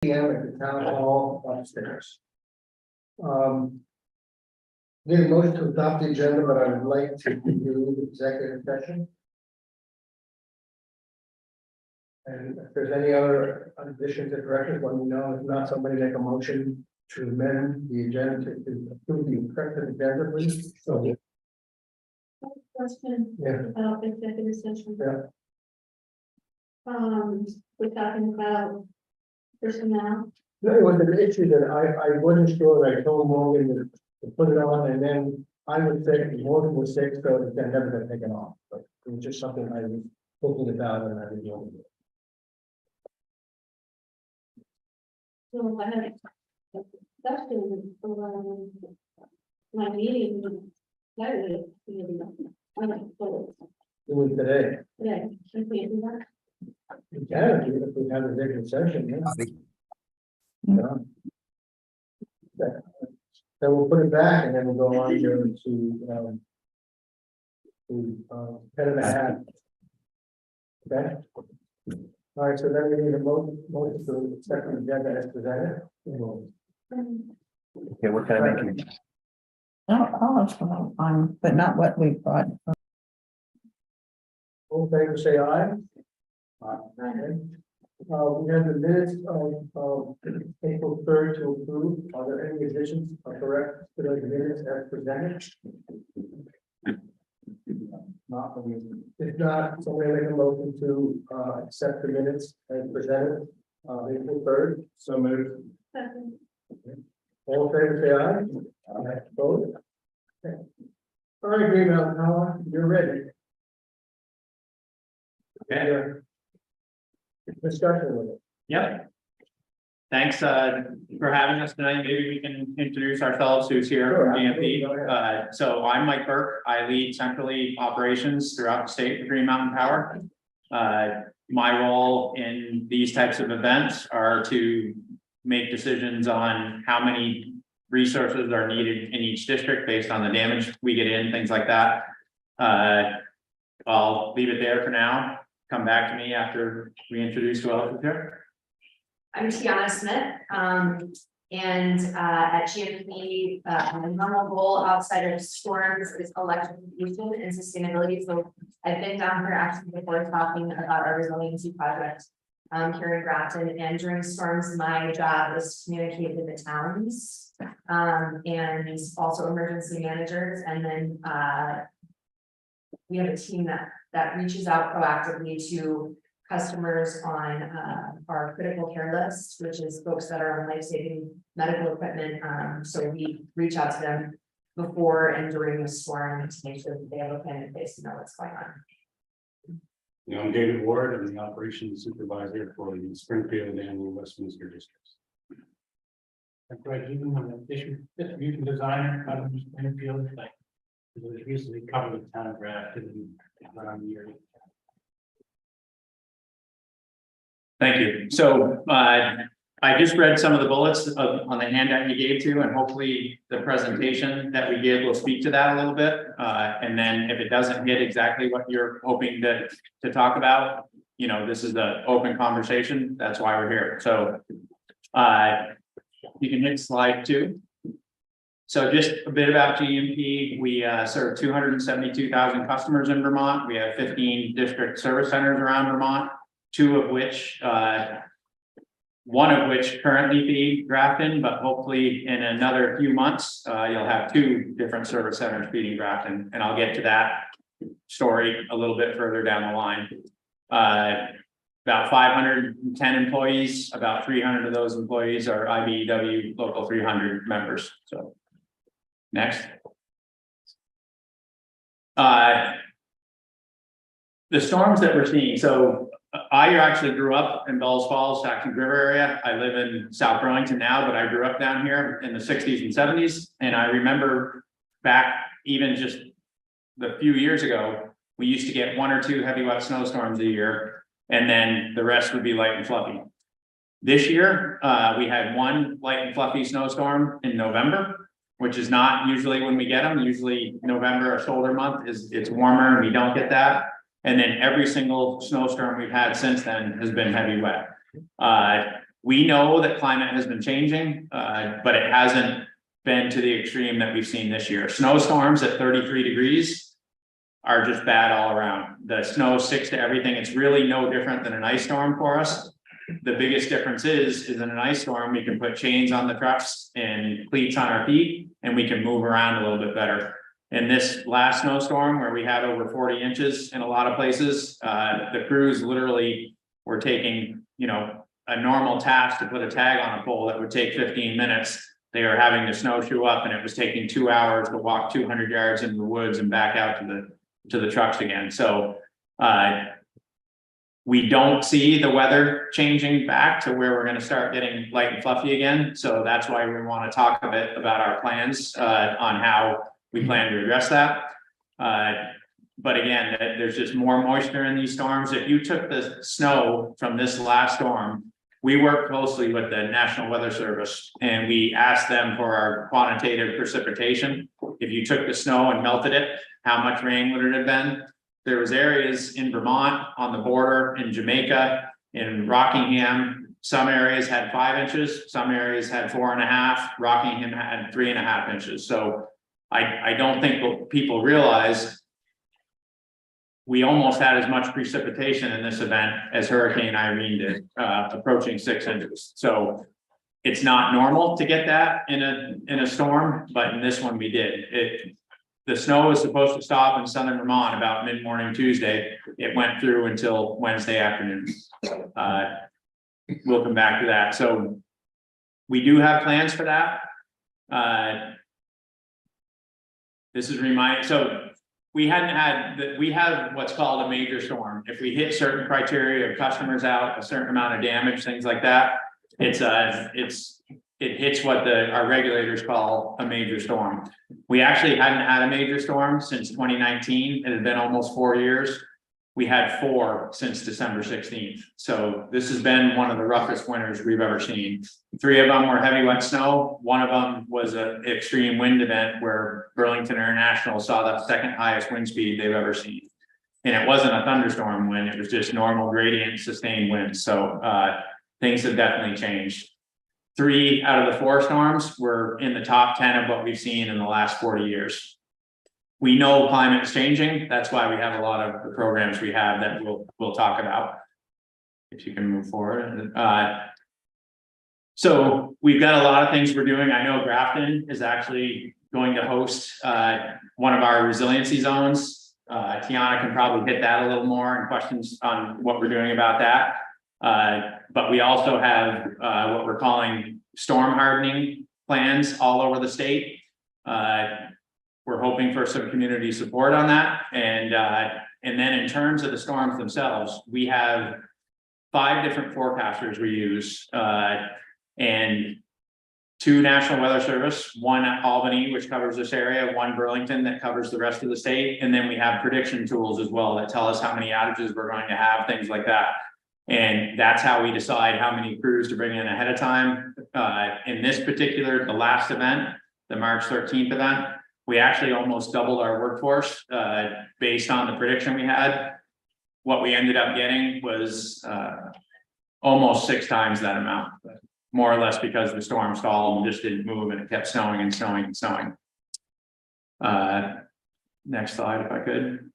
PM at the town hall upstairs. Need a motion to adopt the agenda, but I would like to do the executive session. And if there's any other additions or corrections, let me know. If not, somebody make a motion to amend the agenda to approve the corrected agenda, please. So, Question yeah, about executive session. yeah. We're talking about personnel. No, it was an issue that I wasn't sure. I told Morgan to put it on, and then I was sick, Morgan was sick, so it never got taken off. But it was just something I was thinking about, and I didn't know. So I had a question for my meeting. Saturday. It was today. Yeah, can we do that? We can, if we have a executive session, yeah. Yeah. Okay. Then we'll put it back and then we'll go on to 10:30. Okay. All right, so then we need a motion to accept the agenda as presented. Okay, what can I make? But not what we brought. All in favor, say aye. Okay. We have the minutes of April 3rd to approve. Are there any additions or corrections to those minutes as presented? Not for me. If not, somebody make a motion to accept the minutes as presented. April 3rd. So moved. Second. All in favor, say aye. Aye. Vote. Okay. All right, Green Mountain Power, you're ready. Okay. Discussion with it. Yep. Thanks for having us tonight. Maybe we can introduce ourselves, who's here Sure, from absolutely. GMP. Go ahead. So I'm Mike Burke. I lead centrally operations throughout the state for Green Mountain Power. My role in these types of events are to make decisions on how many resources are needed in each district based on the damage we get in, things like that. I'll leave it there for now. Come back to me after we introduce who else is here. I'm Tiana Smith, and at GMP, my normal role outside of storms is electrification and sustainability. So I've been down here actually before talking about our resiliency project here in Grafton. And during storms, my job is to communicate with the towns and also emergency managers. And then we have a team that reaches out proactively to customers on our critical care list, which is folks that are on life-saving medical equipment. So we reach out to them before and during the storm to make sure that they have a plan in place to know what's going on. I'm David Ward. I'm the operations supervisor for the Springfield and the Westminster districts. I'm Greg Egan, I'm an distribution designer out of Springfield. It was recently covered the town of Grafton around the area. Thank you. So I just read some of the bullets on the handout you gave to, and hopefully the presentation that we give will speak to that a little bit. And then if it doesn't hit exactly what you're hoping to talk about, you know, this is the open conversation. That's why we're here. So you can hit slide 2. So just a bit about GMP. We serve 272,000 customers in Vermont. We have 15 district service centers around Vermont. 2 of which, one of which currently feed Grafton, but hopefully in another few months, you'll have 2 different service centers feeding Grafton, and I'll get to that story a little bit further down the line. About 510 employees, about 300 of those employees are IBEW Local 300 members. So, next. The storms that we're seeing, so I actually grew up in Bells Falls, Saxon River area. I live in South Burlington now, but I grew up down here in the 60s and 70s. And I remember back even just a few years ago, we used to get 1 or 2 heavy wet snowstorms a year, and then the rest would be light and fluffy. This year, we had 1 light and fluffy snowstorm in November, which is not usually when we get them. Usually November, a shoulder month, it's warmer and we don't get that. And then every single snowstorm we've had since then has been heavy wet. We know that climate has been changing, but it hasn't been to the extreme that we've seen this year. Snowstorms at 33 degrees are just bad all around. The snow sticks to everything. It's really no different than an ice storm for us. The biggest difference is in an ice storm, we can put chains on the trucks and cleats on our feet, and we can move around a little bit better. In this last snowstorm where we had over 40 inches in a lot of places, the crews literally were taking, you know, a normal task to put a tag on a pole that would take 15 minutes. They were having to snowshoe up, and it was taking 2 hours to walk 200 yards into the woods and back out to the trucks again. So we don't see the weather changing back to where we're going to start getting light and fluffy again. So that's why we want to talk a bit about our plans on how we plan to address that. But again, there's just more moisture in these storms. If you took the snow from this last storm, we work closely with the National Weather Service, and we asked them for our quantitative precipitation. If you took the snow and melted it, how much rain would it have been? There was areas in Vermont, on the border, in Jamaica, in Rockingham. Some areas had 5 inches, some areas had 4.5. Rockingham had 3.5 inches. So I don't think what people realize, we almost had as much precipitation in this event as Hurricane Irene did, approaching 6 inches. So it's not normal to get that in a storm, but in this one we did. The snow was supposed to stop in southern Vermont about mid-morning Tuesday. It went through until Wednesday afternoon. We'll come back to that. So we do have plans for that. This is reminding, so we have what's called a major storm. If we hit certain criteria of customers out, a certain amount of damage, things like that, it hits what our regulators call a major storm. We actually hadn't had a major storm since 2019. It had been almost 4 years. We had 4 since December 16th. So this has been one of the roughest winters we've ever seen. 3 of them were heavy wet snow. 1 of them was an extreme wind event where Burlington International saw the 2nd highest wind speed they've ever seen. And it wasn't a thunderstorm wind, it was just normal gradient sustained wind. So things have definitely changed. 3 out of the 4 storms were in the top 10 of what we've seen in the last 40 years. We know climate is changing. That's why we have a lot of the programs we have that we'll talk about. If you can move forward. So we've got a lot of things we're doing. I know Grafton is actually going to host one of our resiliency zones. Tiana can probably hit that a little more and questions on what we're doing about that. But we also have what we're calling storm hardening plans all over the state. We're hoping for some community support on that. And then in terms of the storms themselves, we have 5 different forecasters we use, and 2 National Weather Service, 1 at Albany, which covers this area, 1 Burlington that covers the rest of the state. And then we have prediction tools as well that tell us how many outages we're going to have, things like that. And that's how we decide how many crews to bring in ahead of time. In this particular, the last event, the March 13th event, we actually almost doubled our workforce based on the prediction we had. What we ended up getting was almost 6 times that amount, more or less because the storm stalled and just didn't move and it kept snowing and snowing and snowing. Next slide, if I could.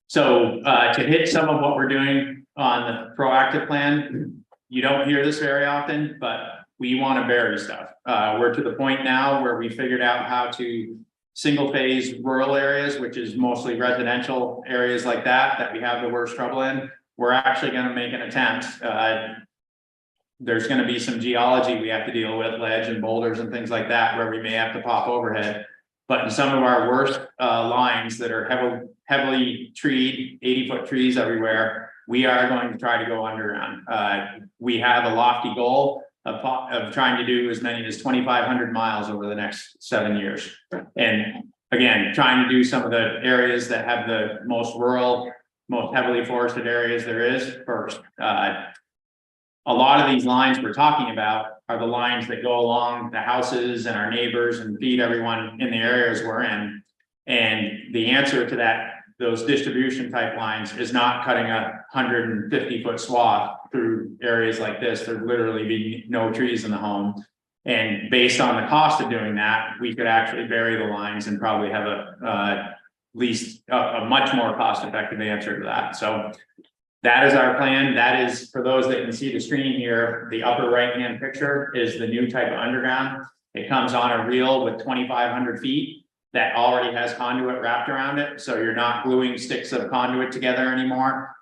So to hit some of what we're doing on the proactive plan, you don't hear this very often, but we want to bury stuff. We're to the point now where we figured out how to single phase rural areas, which is mostly residential areas like that we have the worst trouble in. We're actually going to make an attempt. There's going to be some geology we have to deal with, ledge and boulders and things like that, where we may have to pop overhead. But in some of our worst lines that are heavily treed, 80-foot trees everywhere, we are going to try to go underground. We have a lofty goal of trying to do as many as 2,500 miles over the next 7 years. And again, trying to do some of the areas that have the most rural, most heavily forested areas there is first. A lot of these lines we're talking about are the lines that go along the houses and our neighbors and feed everyone in the areas we're in. And the answer to that those distribution type lines is not cutting 150-foot swath through areas like this. There'd literally be no trees in the home. And based on the cost of doing that, we could actually bury the lines and probably have a much more cost-effective answer to that. So that is our plan. That is, for those that can see the screen here, the upper right-hand picture is the new type of underground. It comes on a reel with 2,500 feet that already has conduit wrapped around it. So you're not gluing sticks of conduit together anymore.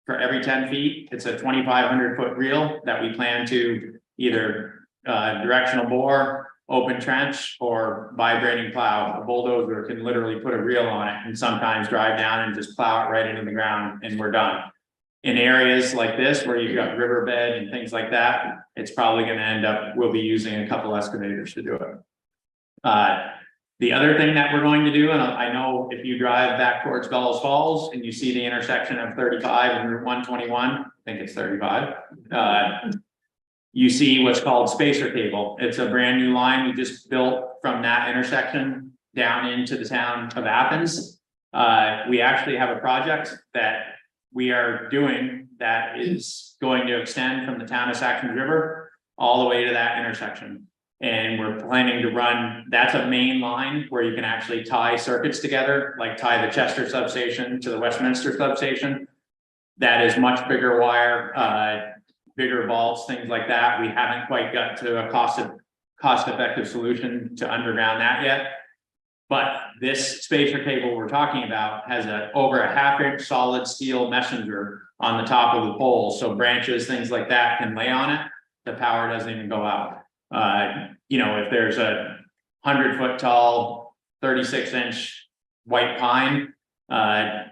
For every 10 feet, it's a 2,500-foot reel that we plan to either directional bore, open trench, or vibrating plow. A bulldozer can literally put a reel on it and sometimes drive down and just plow it right into the ground and we're done. In areas like this where you've got riverbed and things like that, it's probably going to end up, we'll be using a couple excavators to do it. The other thing that we're going to do, and I know if you drive back towards Bellows Falls and you see the intersection of 35 and Route 121, I think it's 35, you see what's called spacer cable. It's a brand new line we just built from that intersection down into the town of Athens. We actually have a project that we are doing that is going to extend from the town of Saxon River all the way to that intersection. And we're planning to run, that's a main line where you can actually tie circuits together, like tie the Chester substation to the Westminster substation. That is much bigger wire, bigger vaults, things like that. We haven't quite got to a cost-effective solution to underground that yet. But this spacer cable we're talking about has over a 1/2-inch solid steel messenger on the top of the pole. So branches, things like that can lay on it. The power doesn't even go out. You know, if there's a 100-foot tall, 36-inch white pine,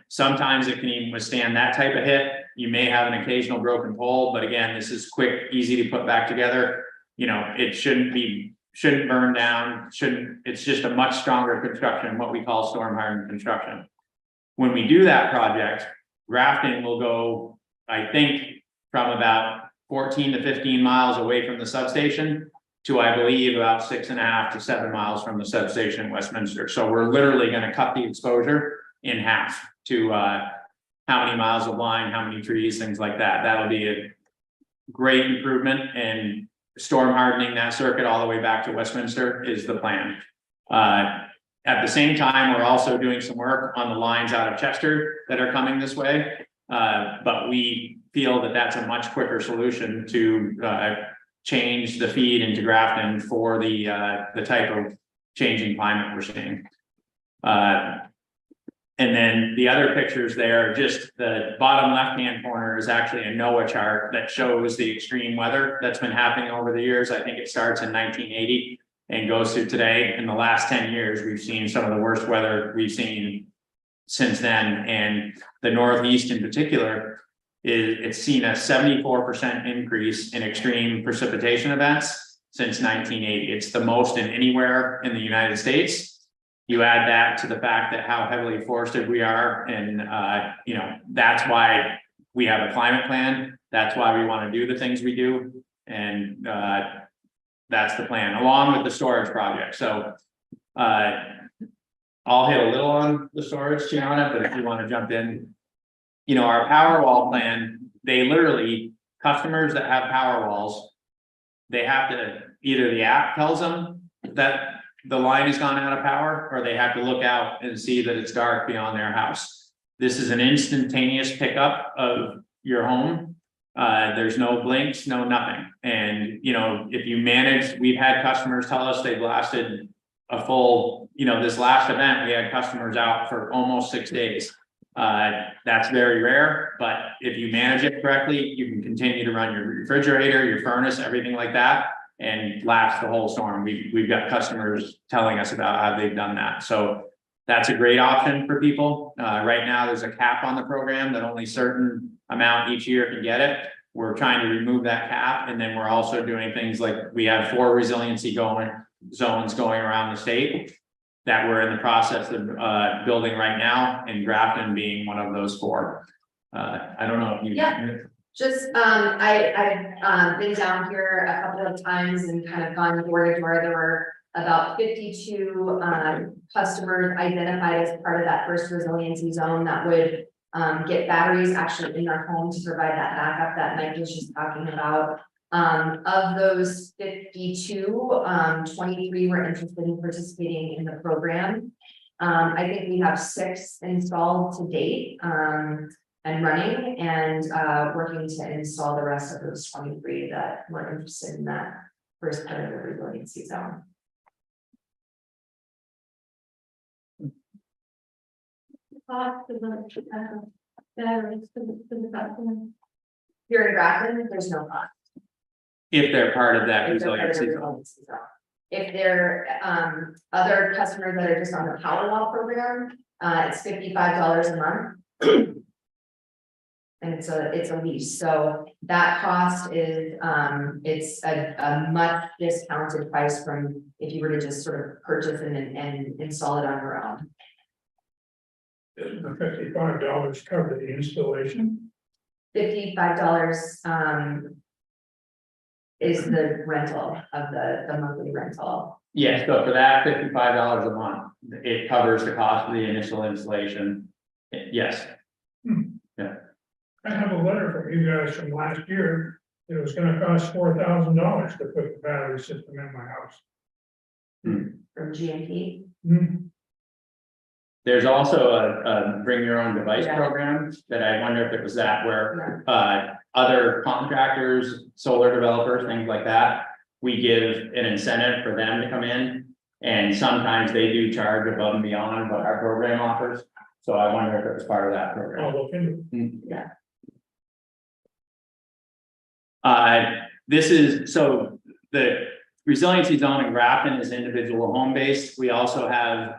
sometimes it can even withstand that type of hit. You may have an occasional broken pole, but again, this is quick, easy to put back together. You know, it shouldn't burn down, it's just a much stronger construction, what we call storm hardened construction. When we do that project, Grafton will go, I think, from about 14 to 15 miles away from the substation to, I believe, about 6.5 to 7 miles from the substation in Westminster. So we're literally going to cut the exposure in half to how many miles of line, how many trees, things like that. That'll be a great improvement, and storm hardening that circuit all the way back to Westminster is the plan. At the same time, we're also doing some work on the lines out of Chester that are coming this way. But we feel that that's a much quicker solution to change the feed into Grafton for the type of changing climate we're seeing. And then the other pictures there, just the bottom left-hand corner is actually a NOAA chart that shows the extreme weather that's been happening over the years. I think it starts in 1980 and goes through today. In the last 10 years, we've seen some of the worst weather we've seen since then. And the Northeast in particular, it's seen a 74% increase in extreme precipitation events since 1980. It's the most in anywhere in the United States. You add that to the fact that how heavily forested we are, and you know, that's why we have a climate plan. That's why we want to do the things we do, and that's the plan, along with the storage project. So I'll hit a little on the storage, Gianna, but if you want to jump in, you know, our Powerwall plan, they literally, customers that have Powerwalls, they have to, either the app tells them that the line has gone out of power, or they have to look out and see that it's dark beyond their house. This is an instantaneous pickup of your home. There's no blinks, no nothing. And, you know, if you manage, we've had customers tell us they've lasted a full, you know, this last event, we had customers out for almost 6 days. That's very rare, but if you manage it correctly, you can continue to run your refrigerator, your furnace, everything like that, and last the whole storm. We've got customers telling us about how they've done that. So that's a great option for people. Right now, there's a cap on the program that only certain amount each year can get it. We're trying to remove that cap. And then we're also doing things like we have 4 resiliency zones going around the state that we're in the process of building right now, and Grafton being one of those 4. I don't know if you. Yeah. Just, I've been down here a couple of times and kind of gone door to door. There were about 52 customers identified as part of that first resiliency zone that would get batteries actually in their home to provide that backup that Mike was just talking about. Of those 52, 23 were interested in participating in the program. I think we have 6 installed to date and running, and working to install the rest of those 23 that were interested in that first part of the resiliency zone. Cost of the batteries for the government. Here in Grafton, there's no cost. If they're part of that If they're part of the resiliency zone. resiliency zone. If they're other customers that are just on the Powerwall program, it's $55 a month. And it's a lease, so that cost is it's a much discounted price from if you were to just sort of purchase and install it on your own. Doesn't the $55 cover the installation? $55 is the rental of the monthly rental. Yes, so for that $55 a month, it covers the cost of the initial installation. Yes, I have a letter from you guys from last year. It was gonna cost $4,000 to put the battery system in my house. From GMP. there's also a bring your own device Yeah. program that I wonder if it was that where other contractors, solar developers, things like that. We give an incentive for them to come in, and sometimes they do charge above and beyond what our program offers. So I wonder if it was part of that program. I'll look into it. This is, so the resiliency zone in Grafton is individual home based. We also have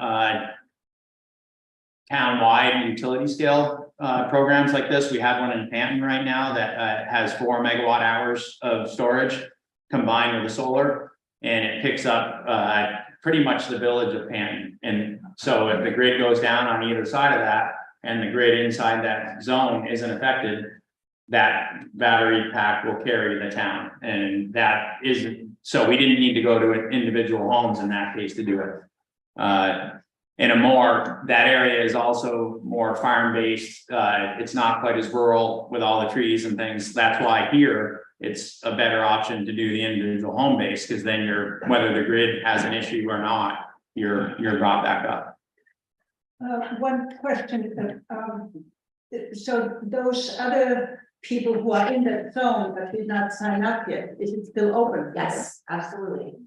town-wide utility scale programs like this. We have one in Panton right now that has 4 megawatt hours of storage combined with the solar, and it picks up pretty much the village of Panton. And so if the grid goes down on either side of that and the grid inside that zone isn't affected, that battery pack will carry the town. And that isn't, so we didn't need to go to individual homes in that case to do it. That area is also more farm-based. It's not quite as rural with all the trees and things. That's why here it's a better option to do the individual home base, because then whether the grid has an issue or not, you're brought back up. One question, so those other people who are in that zone but did not sign up yet, is it still open? Yes, absolutely.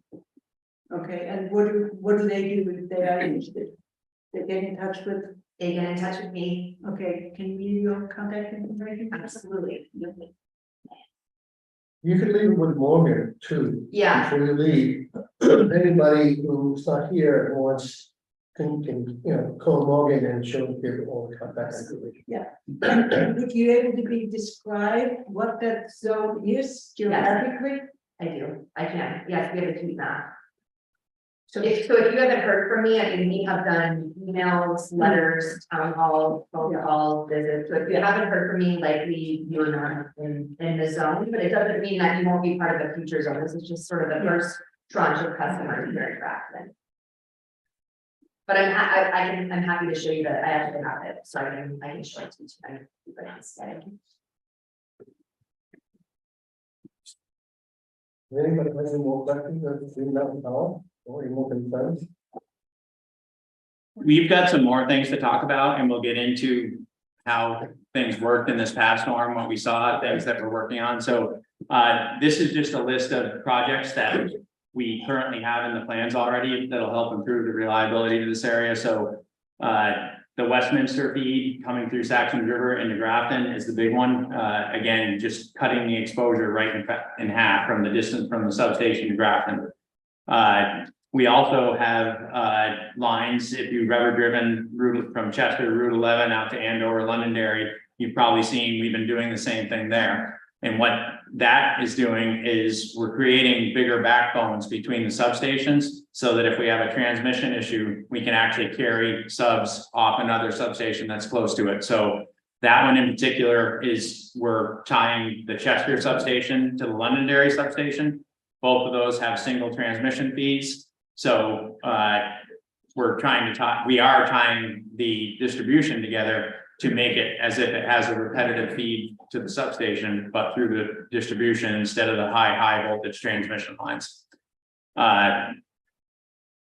Okay, and what do they do if they are interested? They get in touch with, They get in touch with me. okay, can you your contact information? Absolutely. You could leave it with Morgan too. Yeah. Before you leave, anybody who's not here and wants, can, call Morgan and she'll give all the contact information. Would you able to describe what that zone is geographically? I do. I can. Yes, we have a tweet map. So if you haven't heard from me, I mean, we have done emails, letters, town hall, phone calls, visits. So if you haven't heard from me, likely you're not in the zone, but it doesn't mean that you won't be part of the future zone. This is just sort of the first tranche of customers here in Grafton. But I'm happy to show you that I actually have it, so I can show it to you tonight. But instead. Anybody has any more questions or anything that we know, or any more concerns? We've got some more things to talk about, and we'll get into how things worked in this past storm, what we saw, things that we're working on. So this is just a list of projects that we currently have in the plans already that'll help improve the reliability of this area. So the Westminster feed coming through Saxon River into Grafton is the big one. Again, just cutting the exposure right in half from the distance from the substation to Grafton. We also have lines, if you've ever driven route from Chester, Route 11 out to Andover, Londonderry, you've probably seen we've been doing the same thing there. And what that is doing is we're creating bigger backbones between the substations so that if we have a transmission issue, we can actually carry subs off another substation that's close to it. So that one in particular is we're tying the Chester substation to the Londonderry substation. Both of those have single transmission feeds. So, we're trying to we are tying the distribution together to make it as if it has a repetitive feed to the substation, but through the distribution instead of the high voltage transmission lines.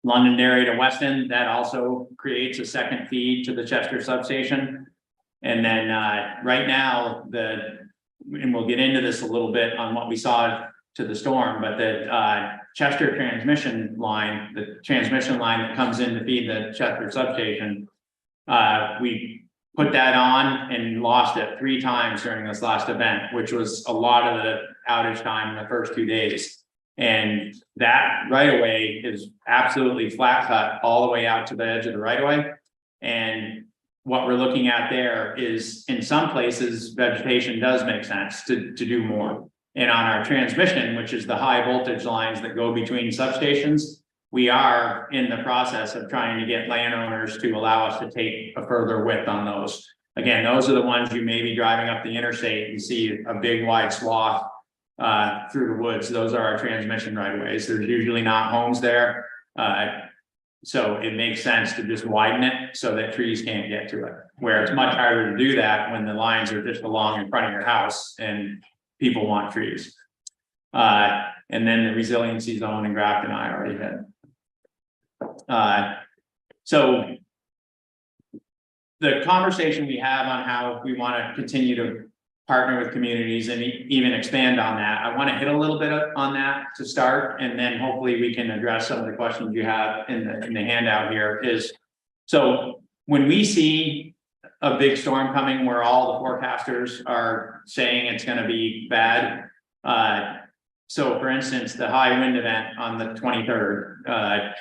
Londonderry to Weston, that also creates a second feed to the Chester substation. And then, right now, and we'll get into this a little bit on what we saw to the storm, but the, Chester transmission line, the transmission line that comes in to feed the Chester substation, we put that on and lost it 3 times during this last event, which was a lot of the outage time in the first 2 days. And that right of way is absolutely flat cut all the way out to the edge of the right of way. And what we're looking at there is, in some places, vegetation does make sense to do more. And on our transmission, which is the high voltage lines that go between substations, we are in the process of trying to get landowners to allow us to take a further width on those. Again, those are the ones you may be driving up the interstate and see a big wide swath through the woods. Those are our transmission right of ways. There's usually not homes there. So it makes sense to just widen it so that trees can't get to it, where it's much harder to do that when the lines are just along in front of your house and people want trees. And then the resiliency zone in Grafton, I already had. So the conversation we have on how we want to continue to partner with communities and even expand on that, I want to hit a little bit on that to start, and then hopefully we can address some of the questions you have in the handout here. Is so when we see a big storm coming where all the forecasters are saying it's going to be bad. So for instance, the high wind event on the 23rd,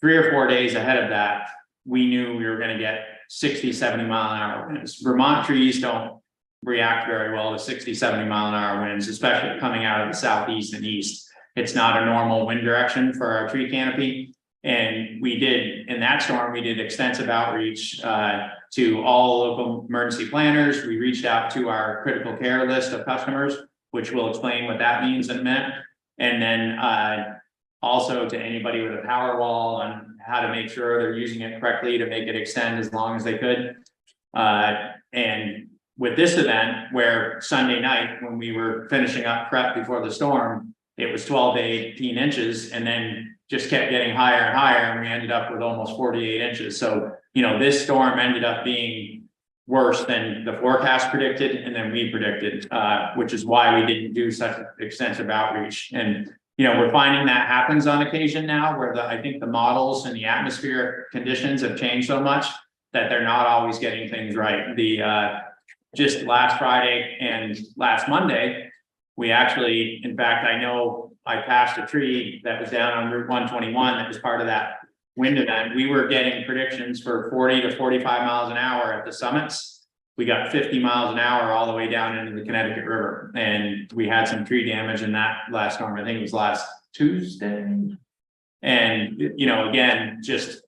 3 or 4 days ahead of that, we knew we were going to get 60-70-mile-an-hour winds. Vermont trees don't react very well to 60-70-mile-an-hour winds, especially coming out of the southeast and east. It's not a normal wind direction for our tree canopy. And we did, in that storm, we did extensive outreach to all local emergency planners. We reached out to our critical care list of customers, which will explain what that means in a minute. And then also to anybody with a power wall on how to make sure they're using it correctly to make it extend as long as they could. And with this event, where Sunday night, when we were finishing up prep before the storm, it was 12 to 18 inches, and then just kept getting higher and higher, and we ended up with almost 48 inches. So, you know, this storm ended up being worse than the forecast predicted, and then we predicted, which is why we didn't do such extensive outreach. And, you know, we're finding that happens on occasion now, where I think the models and the atmospheric conditions have changed so much that they're not always getting things right. Just last Friday and last Monday, we actually, in fact, I know I passed a tree that was down on Route 121 that was part of that wind event. We were getting predictions for 40 to 45 miles an hour at the summits. We got 50 miles an hour all the way down into the Connecticut River. And we had some tree damage in that last storm. I think it was last Tuesday. And, you know, again, just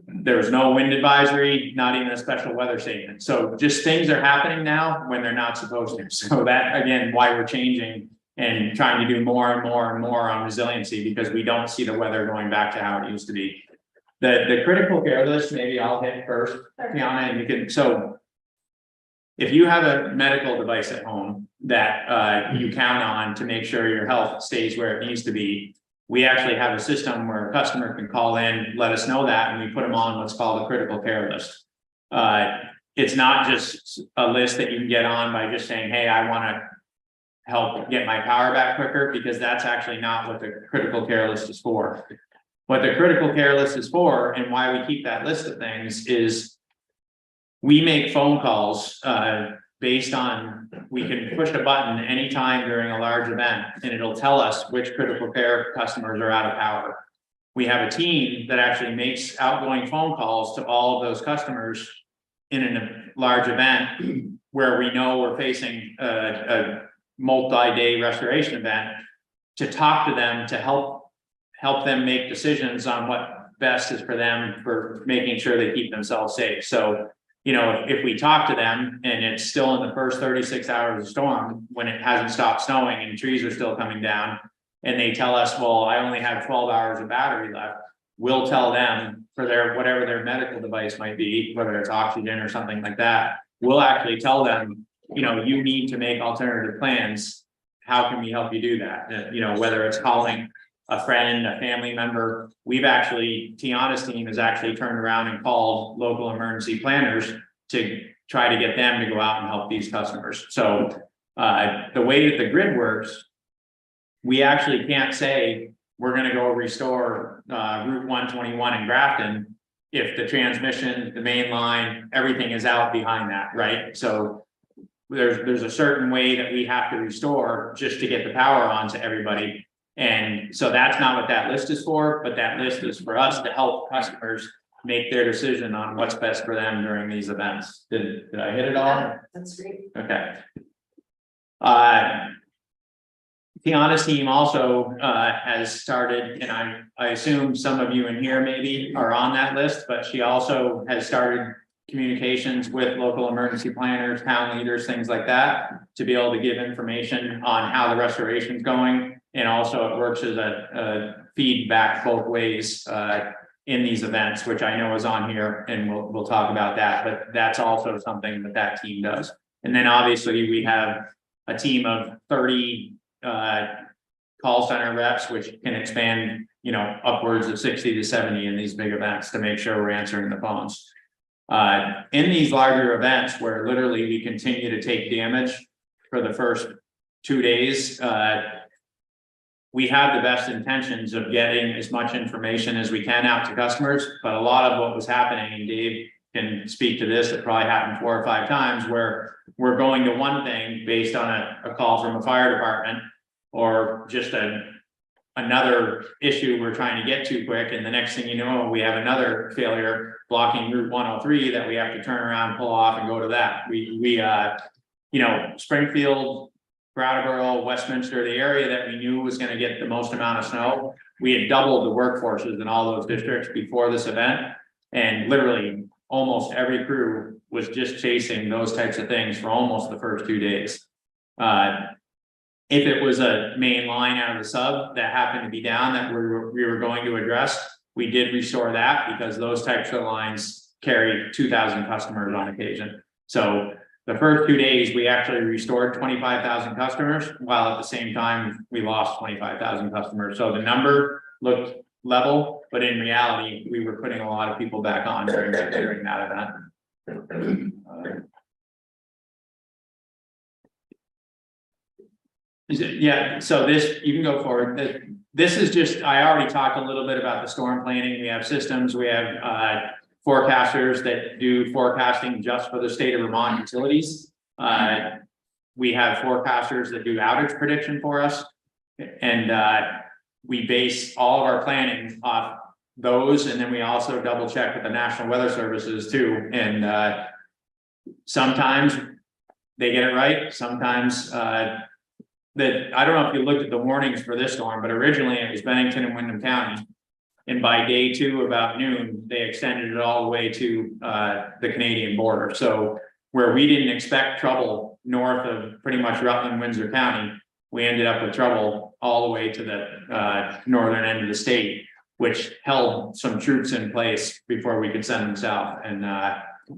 there was no wind advisory, not even a special weather statement. So just things are happening now when they're not supposed to. So that, again, why we're changing and trying to do more and more and more on resiliency, because we don't see the weather going back to how it used to be. The critical care list, maybe I'll hit first, Tiana, and you can. So if you have a medical device at home that you count on to make sure your health stays where it needs to be, we actually have a system where a customer can call in, let us know that, and we put them on what's called a critical care list. It's not just a list that you can get on by just saying, hey, I want to help get my power back quicker, because that's actually not what the critical care list is for. What the critical care list is for, and why we keep that list of things, is we make phone calls based on, we can push a button anytime during a large event and it'll tell us which critical care customers are out of power. We have a team that actually makes outgoing phone calls to all of those customers in a large event where we know we're facing a multi-day restoration event, to talk to them, to help them make decisions on what best is for them, for making sure they keep themselves safe. So, you know, if we talk to them and it's still in the first 36 hours of storm, when it hasn't stopped snowing and trees are still coming down, and they tell us, well, I only have 12 hours of battery left, we'll tell them for their, whatever their medical device might be, whether it's oxygen or something like that, we'll actually tell them, you know, you need to make alternative plans. How can we help you do that? You know, whether it's calling a friend, a family member, we've actually, Tiana's team has actually turned around and called local emergency planners to try to get them to go out and help these customers. So the way that the grid works, we actually can't say we're going to go restore Route 121 in Grafton if the transmission, the main line, everything is out behind that, right? So there's a certain way that we have to restore just to get the power on to everybody. And so that's not what that list is for, but that list is for us to help customers make their decision on what's best for them during these events. Did I hit it all? That's great. Okay. Tiana's team also has started, and I assume some of you in here maybe are on that list, but she also has started communications with local emergency planners, town leaders, things like that, to be able to give information on how the restoration is going. And also it works as a feedback both ways in these events, which I know is on here, and we'll talk about that, but that's also something that that team does. And then obviously we have a team of 30 call center reps, which can expand, you know, upwards of 60 to 70 in these big events to make sure we're answering the phones. In these larger events where literally we continue to take damage for the first 2 days, we have the best intentions of getting as much information as we can out to customers, but a lot of what was happening, and Dave can speak to this, it probably happened 4 or 5 times where we're going to one thing based on a call from a fire department or just another issue we're trying to get to quick, and the next thing you know, we have another failure blocking Route 103 that we have to turn around, pull off, and go to that. We you know, Springfield, Brattleboro, Westminster, the area that we knew was going to get the most amount of snow, we had doubled the workforces in all those districts before this event, and literally almost every crew was just chasing those types of things for almost the first 2 days. If it was a main line out of the sub that happened to be down that we were going to address, we did restore that because those types of lines carry 2,000 customers on occasion. So the first 2 days, we actually restored 25,000 customers, while at the same time, we lost 25,000 customers. So the number looked level, but in reality, we were putting a lot of people back on during that event. Yeah, so this, you can go forward. This is just, I already talked a little bit about the storm planning. We have systems, we have forecasters that do forecasting just for the state of Vermont utilities. We have forecasters that do outage prediction for us. And we base all of our planning off those. And then we also double check with the National Weather Services too. And sometimes they get it right. Sometimes that I don't know if you looked at the warnings for this storm, but originally it was Bennington and Windham County. And by day 2, about noon, they extended it all the way to the Canadian border. So where we didn't expect trouble north of pretty much Rutland, Windsor County, we ended up with trouble all the way to the northern end of the state, which held some troops in place before we could send them south. And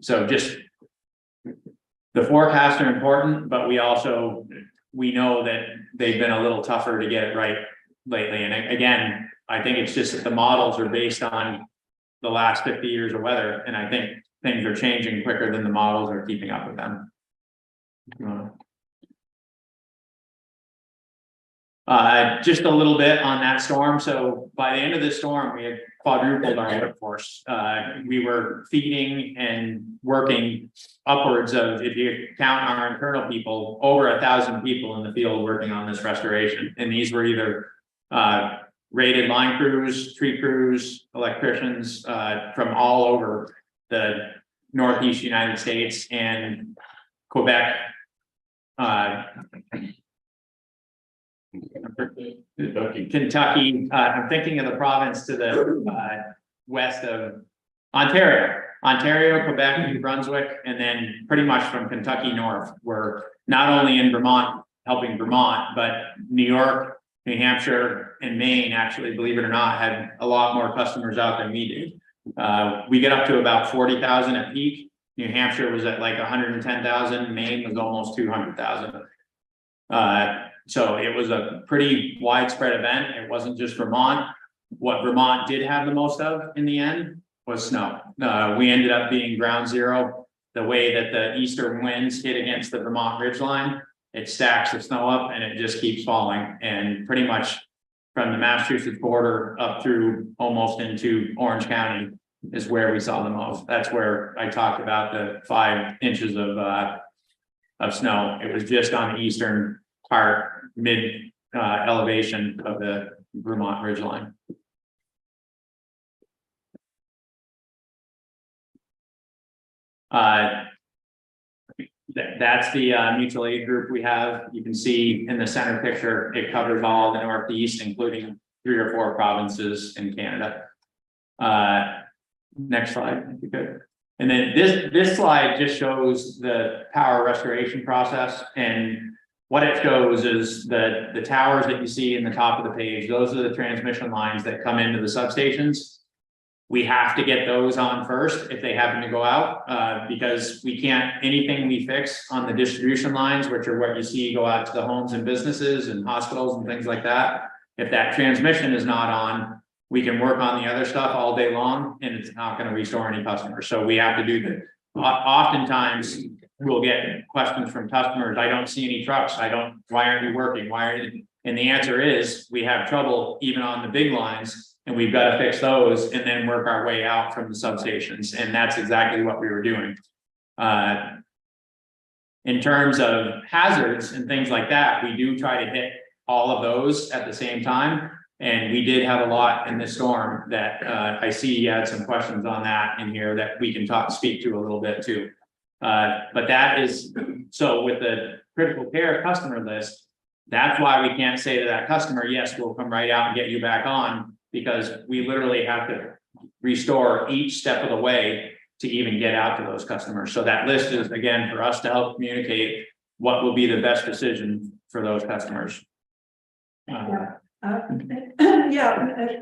so just the forecasts are important, but we know that they've been a little tougher to get it right lately. And again, I think it's just that the models are based on the last 50 years of weather. And I think things are changing quicker than the models are keeping up with them. Just a little bit on that storm. So by the end of the storm, we had quadrupled our workforce. We were feeding and working upwards of, if you count our internal people, over 1,000 people in the field working on this restoration. And these were either rated line crews, tree crews, electricians from all over the Northeast United States and Quebec. Kentucky, I'm thinking of the province to the west of Ontario, Quebec, New Brunswick, and then pretty much from Kentucky north. We're not only in Vermont, helping Vermont, but New York, New Hampshire and Maine, actually, believe it or not, had a lot more customers out than we did. We get up to about 40,000 at peak. New Hampshire was at like 110,000, Maine was almost 200,000. So it was a pretty widespread event. It wasn't just Vermont. What Vermont did have the most of in the end was snow. We ended up being ground zero. The way that the eastern winds hit against the Vermont ridgeline, it stacks the snow up and it just keeps falling. And pretty much from the Massachusetts border up through almost into Orange County is where we saw the most. That's where I talked about the 5 inches of snow. It was just on the eastern part, mid elevation of the Vermont ridgeline. That's the mutual aid group we have. You can see in the center picture, it covers all the Northeast, including 3 or 4 provinces in Canada. Next slide, if you could. And then this slide just shows the power restoration process, and what it shows is the towers that you see in the top of the page. Those are the transmission lines that come into the substations. We have to get those on first if they happen to go out, because we can't, anything we fix on the distribution lines, which are what you see go out to the homes and businesses and hospitals and things like that. If that transmission is not on, we can work on the other stuff all day long and it's not going to restore any customers. So we have to do that. Oftentimes we'll get questions from customers. I don't see any trucks. Why aren't you working? Why aren't you? And the answer is we have trouble even on the big lines, and we've got to fix those and then work our way out from the substations. And that's exactly what we were doing. In terms of hazards and things like that, we do try to hit all of those at the same time. And we did have a lot in this storm that I see you had some questions on that in here that we can speak to a little bit too. But that is, so with the critical care customer list, that's why we can't say to that customer, yes, we'll come right out and get you back on, because we literally have to restore each step of the way to even get out to those customers. So that list is, again, for us to help communicate what will be the best decision for those customers.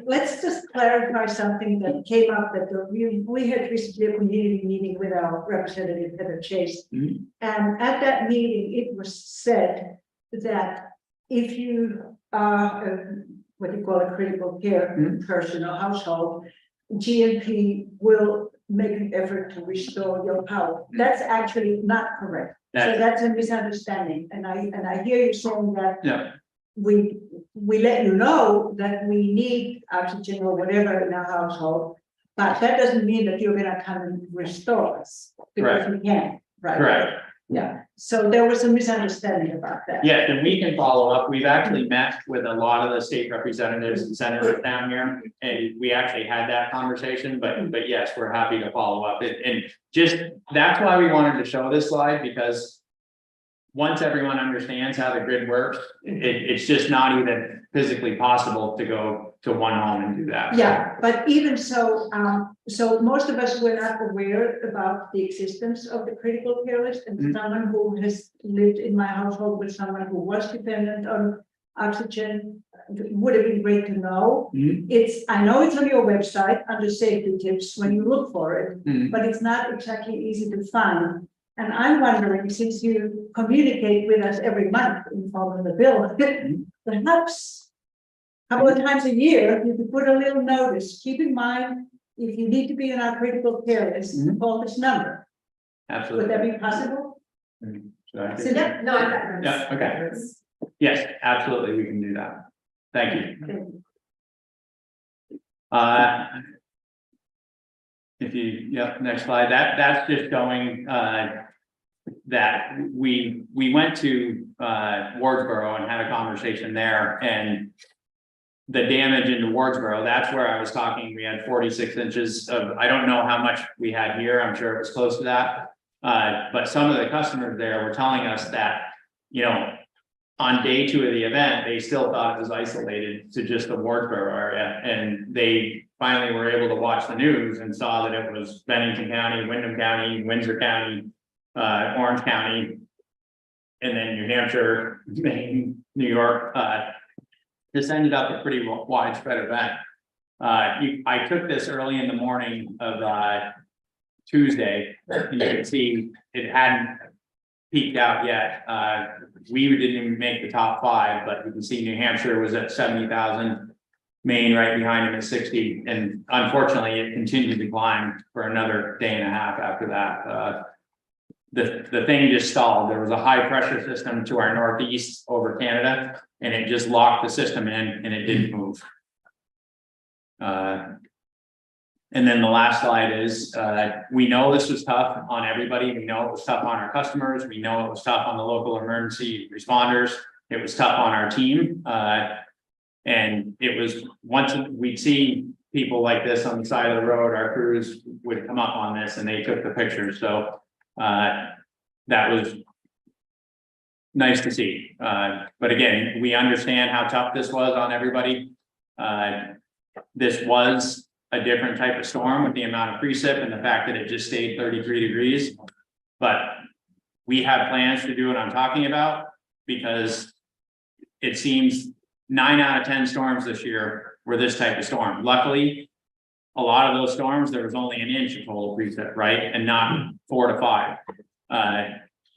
Let's just clarify something that came up that we had recently a community meeting with our representative Heather Chase. Mm-hmm. And at that meeting, it was said that if you are what you call a critical care person or household, GMP will make an effort to restore your power. That's actually not correct. So that's a misunderstanding. And I hear you saying that. Yeah. We let you know that we need oxygen or whatever in our household, but that doesn't mean that you're gonna come and restore us, because we can't, right? Correct. Yeah, so there was a misunderstanding about that. Yes, and we can follow up. We've actually met with a lot of the state representatives and senators down here, and we actually had that conversation, but yes, we're happy to follow up. And just, that's why we wanted to show this slide, because once everyone understands how the grid works, it's just not even physically possible to go to one home and do that. Yeah, but even so, so most of us were not aware about the existence of the critical care list, and someone who has lived in my household with someone who was dependent on oxygen would have been great to know. I know it's on your website under safety tips when you look for it, but it's not exactly easy to find. And I'm wondering, since you communicate with us every month in form of the bill, perhaps a couple of times a year, you could put a little notice. Keep in mind, if you need to be in our critical care list, call this number. Absolutely. Would that be possible? Yeah, okay. Yes, absolutely, we can do that. Thank you. If you, next slide. That's just showing that we went to Wardsboro and had a conversation there, and the damage into Wardsboro, that's where I was talking. We had 46 inches of, I don't know how much we had here. I'm sure it was close to that. But some of the customers there were telling us that, on day 2 of the event, they still thought it was isolated to just the Wardsboro area. And they finally were able to watch the news and saw that it was Bennington County, Windham County, Windsor County, Orange County, and then New Hampshire, Maine, New York, this ended up a pretty widespread event. I took this early in the morning of Tuesday, and you can see it hadn't peaked out yet. We didn't even make the top 5, but you can see New Hampshire was at 70,000, Maine right behind him at 60, and unfortunately it continued to climb for another day and a half after that. The thing just stalled. There was a high pressure system to our northeast over Canada, and it just locked the system in and it didn't move. And then the last slide is, we know this was tough on everybody. We know it was tough on our customers. We know it was tough on the local emergency responders. It was tough on our team. And it was, once we'd see people like this on the side of the road, our crews would come up on this and they took the pictures. So that was nice to see. But again, we understand how tough this was on everybody. This was a different type of storm with the amount of precip and the fact that it just stayed 33 degrees. But we have plans to do what I'm talking about, because it seems 9 out of 10 storms this year were this type of storm. Luckily, a lot of those storms, there was only an inch of total precip, right? And not 4 to 5.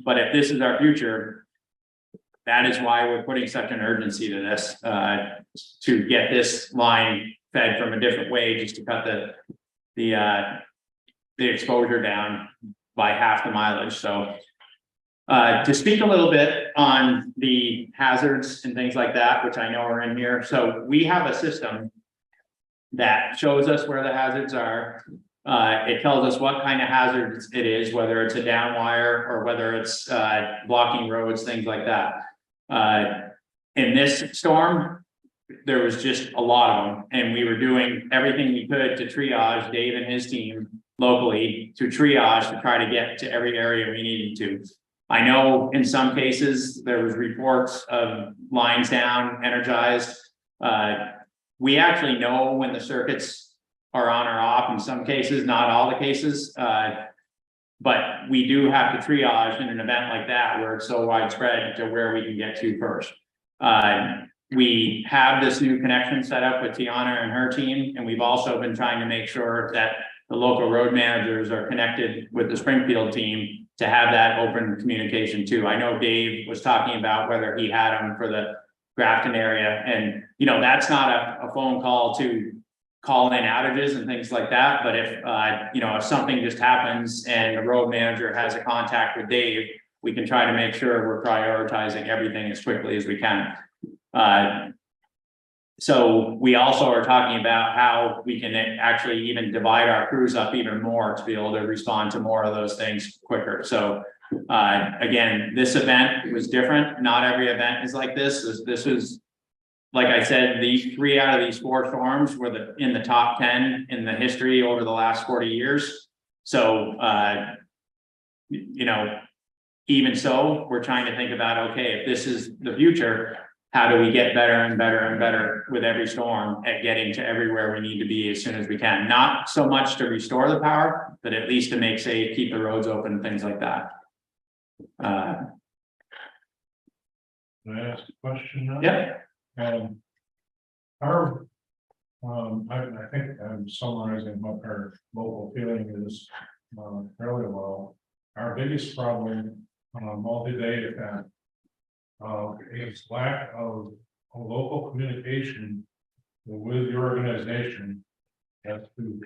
But if this is our future, that is why we're putting such an urgency to this, to get this line fed from a different way, just to cut the exposure down by half the mileage. So to speak a little bit on the hazards and things like that, which I know are in here. So we have a system that shows us where the hazards are. It tells us what kind of hazards it is, whether it's a down wire or whether it's blocking roads, things like that. In this storm, there was just a lot of them, and we were doing everything we could to triage, Dave and his team locally to triage to try to get to every area we needed to. I know in some cases there was reports of lines down, energized. We actually know when the circuits are on or off in some cases, not all the cases. But we do have to triage in an event like that where it's so widespread to where we can get to first. We have this new connection set up with Tiana and her team, and we've also been trying to make sure that the local road managers are connected with the Springfield team to have that open communication too. I know Dave was talking about whether he had them for the Grafton area, and you know, that's not a phone call to call in outages and things like that. But if you know, if something just happens and the road manager has a contact with Dave, we can try to make sure we're prioritizing everything as quickly as we can. So we also are talking about how we can actually even divide our crews up even more to be able to respond to more of those things quicker. So again, this event was different. Not every event is like this. This was, like I said, these 3 out of these 4 storms were in the top 10 in the history over the last 40 years. So you know, even so, we're trying to think about, okay, if this is the future, how do we get better and better and better with every storm at getting to everywhere we need to be as soon as we can? Not so much to restore the power, but at least to make safe, keep the roads open, things like that. Can I ask a question now? Yeah. I think I'm summarizing what our local feeling is fairly well. Our biggest problem on a multi-day event is lack of a local communication with the organization as to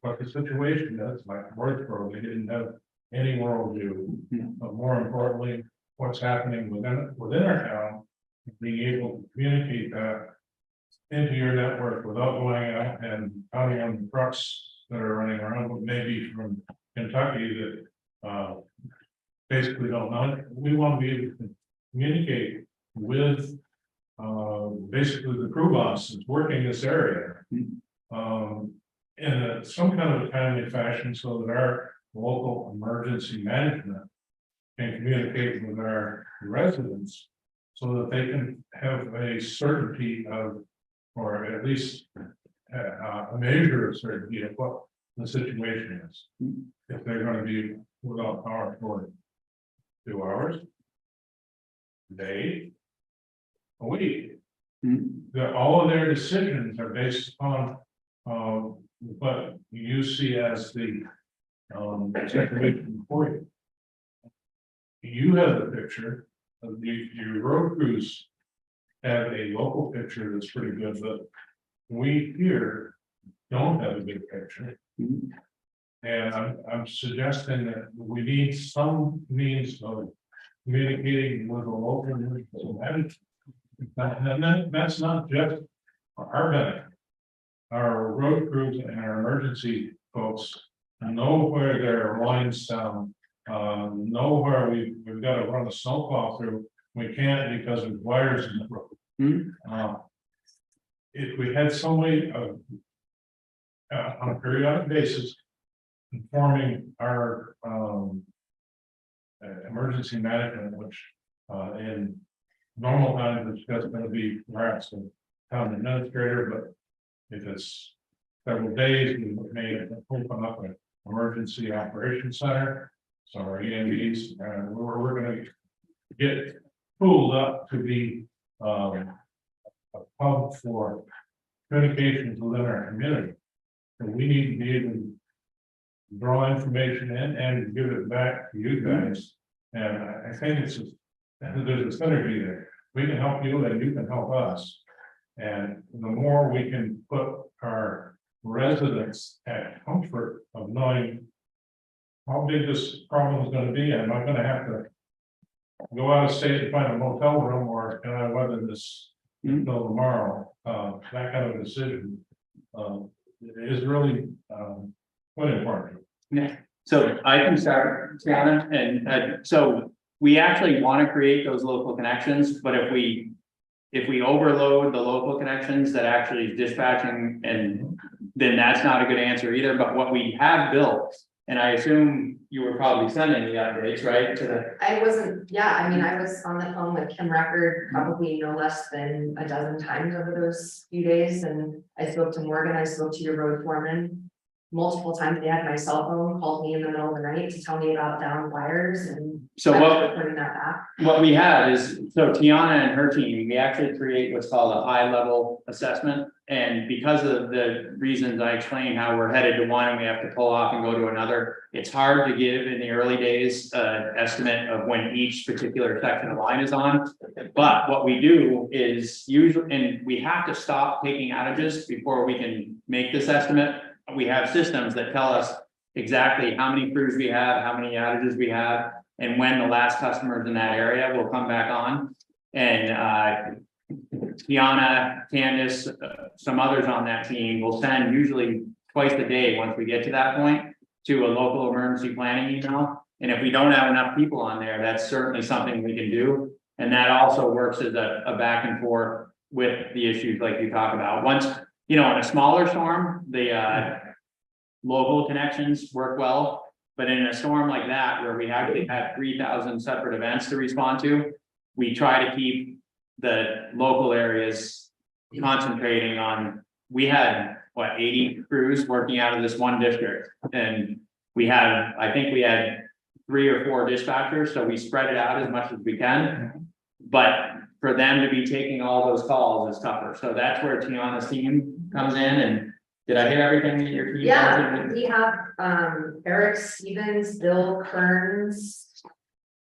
what the situation is. Like Northborough, they didn't have any worldview, but more importantly, what's happening within our town, being able to communicate that into your network without going out and counting on the trucks that are running around, but maybe from Kentucky that basically don't know. We want to be able to communicate with basically the crew boss that's working this area in some kind of a timely fashion, so that our local emergency management can communicate with our residents so that they can have a certainty of, or at least a measure of certainty of what the situation is. If they're going to be without power for 2 hours, a day, a week, all of their decisions are based upon, what you see as the, situation for you. You have the picture of your road crews have a local picture that's pretty good, but we here don't have a big picture. And I'm suggesting that we need some means of communicating with the local. And that's not just our benefit. Our road crews and our emergency folks know where their lines down, know where we've got to run a snowplow through. We can't because of wires in the road. If we had some way of, on a periodic basis, informing our emergency management, which in normal times it's just going to be perhaps the town administrator, but if it's several days, we may open up an emergency operations center. So our EMDs, we're going to get pulled up to be a hub for communications within our community. And we need to be able to draw information in and give it back to you guys. And I think there's a synergy there. We can help you and you can help us. And the more we can put our residents at comfort of knowing how big this problem is going to be, I'm not going to have to go out of state and find a motel room, or can I weather this until tomorrow? That kind of decision is really quite important. Yeah. So I can start, Tiana, and so we actually want to create those local connections, but if we overload the local connections that actually is dispatching, and then that's not a good answer either. But what we have built, and I assume you were probably sending the updates, right? I wasn't, yeah, I mean, I was on the phone with Kim Record probably no less than a dozen times over those few days, and I spoke to Morgan, I spoke to your road foreman multiple times. They had my cell phone, called me in the middle of the night to tell me about down wires, and So putting that back. what we have is, so Tiana and her team, we actually create what's called a high level assessment. And because of the reasons I explained, how we're headed to one and we have to pull off and go to another, it's hard to give in the early days estimate of when each particular section of line is on. But what we do is usually, and we have to stop taking outages before we can make this estimate. We have systems that tell us exactly how many crews we have, how many outages we have, and when the last customers in that area will come back on. And Tiana, Candace, some others on that team will send usually twice a day once we get to that point to a local emergency planning email. And if we don't have enough people on there, that's certainly something we can do. And that also works as a back and forth with the issues like you talk about. Once, you know, in a smaller storm, the local connections work well. But in a storm like that, where we actually have 3,000 separate events to respond to, we try to keep the local areas concentrating on, we had what, 80 crews working out of this one district. And we had, I think we had 3 or 4 dispatchers, so we spread it out as much as we can. But for them to be taking all those calls is tougher. So that's where Tiana's team comes in. And did I hit everything that your team? Yeah, we have Eric Stevens, Bill Kearns,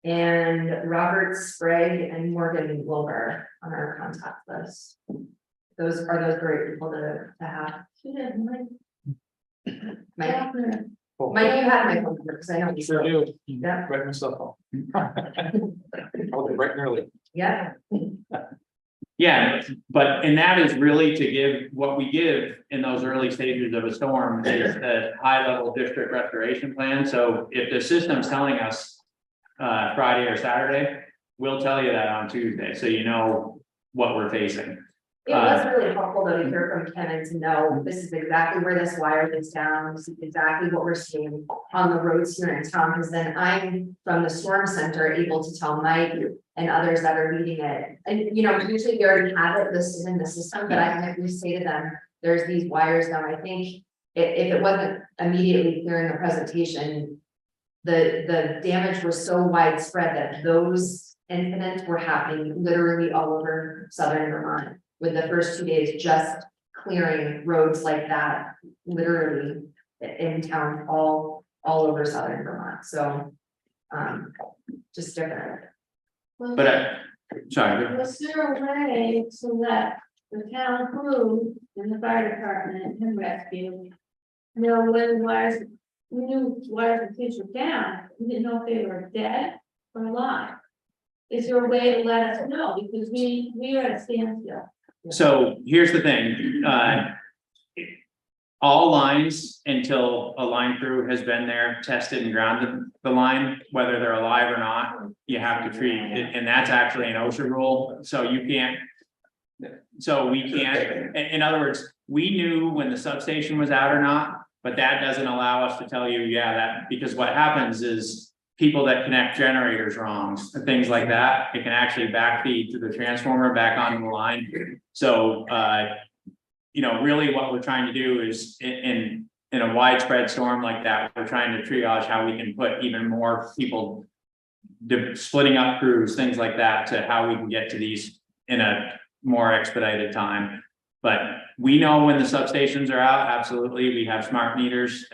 and Robert Sprague and Morgan Wilbur on our contact list. Those great people to have. Mike, you had my phone number because I know you Sure do. Yeah. Write myself home. I'll be bright and early. Yeah. Yeah, but, and that is really to give, what we give in those early stages of a storm is a high level district restoration plan. So if the system's telling us Friday or Saturday, we'll tell you that on Tuesday, so you know what we're facing. It was really helpful though to hear from Ken and to know this is exactly where this wire is down, this is exactly what we're seeing on the roads here in town, because then I'm from the storm center able to tell Mike and others that are leading it. And you know, usually we already have it listed in the system, but I can at least say to them, there's these wires now. I think if it wasn't immediately clear in the presentation, the damage was so widespread that those incidents were happening literally all over southern Vermont. with the first 2 days just clearing roads like that, literally in town, all over southern Vermont, so. Just different. But sorry, Was there a way so that the town crew and the fire department and rescue know when wires, we knew wires and things were down, we didn't know if they were dead or alive? Is there a way to let us know, because we are at a standstill? so here's the thing, all lines until a line crew has been there, tested and grounded the line, whether they're alive or not, you have to treat it, and that's actually an OSHA rule, so you can't. So we can't, in other words, we knew when the substation was out or not, but that doesn't allow us to tell you, yeah, that, because what happens is people that connect generators wrong, things like that, it can actually backfeed to the transformer back onto the line. So, you know, really what we're trying to do is in a widespread storm like that, we're trying to triage how we can put even more people splitting up crews, things like that, to how we can get to these in a more expedited time. But we know when the substations are out, absolutely, we have smart meters,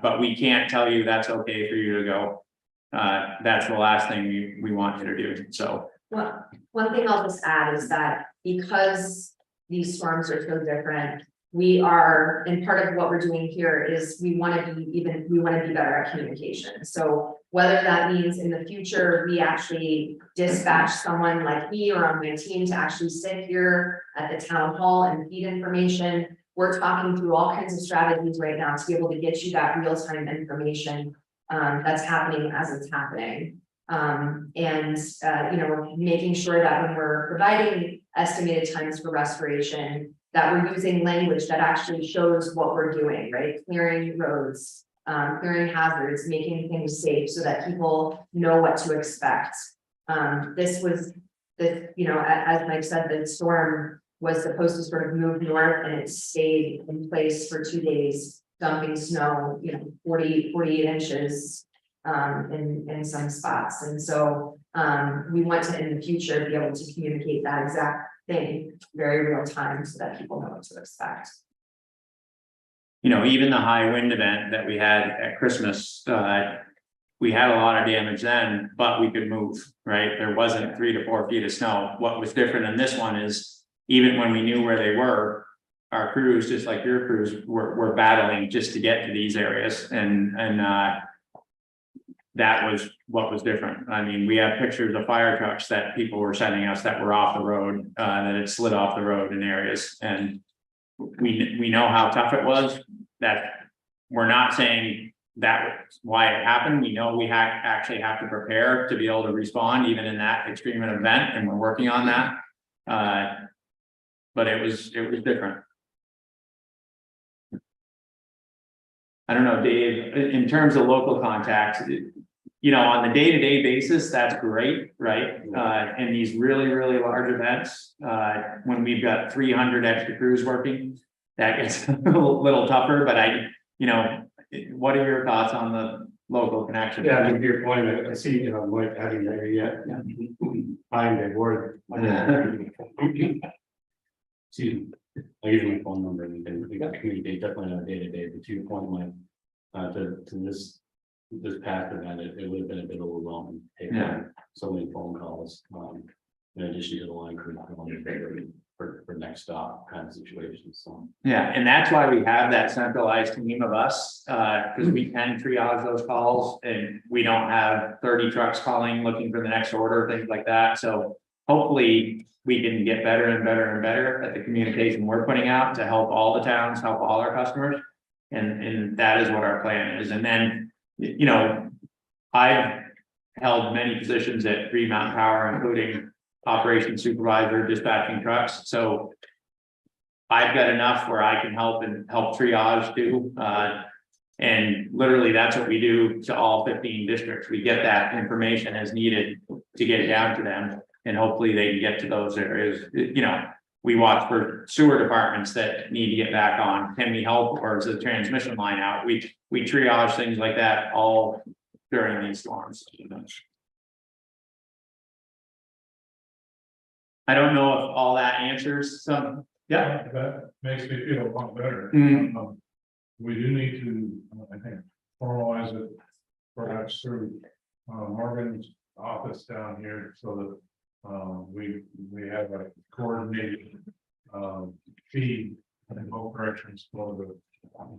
but we can't tell you that's okay for you to go. That's the last thing we want you to do, so. Well, one thing I'll just add is that because these storms are so different, we are, and part of what we're doing here is we want to be better at communication. So whether that means in the future, we actually dispatch someone like me or on my team to actually sit here at the town hall and feed information. We're talking through all kinds of strategies right now to be able to get you that real-time information that's happening as it's happening. You know, making sure that when we're providing estimated times for restoration, that we're using language that actually shows what we're doing, right? Clearing roads, clearing hazards, making things safe so that people know what to expect. This was the, you know, as Mike said, the storm was supposed to sort of move north and it stayed in place for 2 days, dumping snow, you know, 48 inches in some spots. And so we want to, in the future, be able to communicate that exact thing very real time so that people know what to expect. You know, even the high wind event that we had at Christmas, we had a lot of damage then, but we could move, right? There wasn't 3 to 4 feet of snow. What was different in this one is even when we knew where they were, our crews, just like your crews, were battling just to get to these areas. And that was what was different. I mean, we have pictures of fire trucks that people were sending us that were off the road, that had slid off the road in areas. And we know how tough it was. That we're not saying that was why it happened. We know we actually have to prepare to be able to respond even in that extreme event, and we're working on that. But it was different. I don't know, Dave, in terms of local contacts, you know, on the day-to-day basis, that's great, right? In these really, really large events, when we've got 300 extra crews working, that gets a little tougher, but you know, what are your thoughts on the local connection? Yeah, to your point, I see, you know, Mike having there yet. I'm the board. Excuse me. I'll give you my phone number and then we got to communicate definitely on a day-to-day, but to your point, Mike, to this past event, it would have been a bit overwhelming. So many phone calls, in addition to the line crew for next stop kind of situations. So yeah, and that's why we have that centralized team of us, because we can triage those calls and we don't have 30 trucks calling looking for the next order, things like that. So hopefully we can get better and better and better at the communication we're putting out to help all the towns, help all our customers. And that is what our plan is. And then, you know, I've held many positions at Green Mountain Power, including operations supervisor, dispatching trucks. So I've got enough where I can help triage too. And literally that's what we do to all 15 districts. We get that information as needed to get it down to them. And hopefully they can get to those areas. You know, we watch for sewer departments that need to get back on. Can we help, or is the transmission line out? We triage things like that all during these storms. I don't know if all that answers some, yeah. That makes me feel a lot better. Mhm. We do need to, I think, formalize it perhaps through Morgan's office down here so that we have a coordinated fee in both directions for the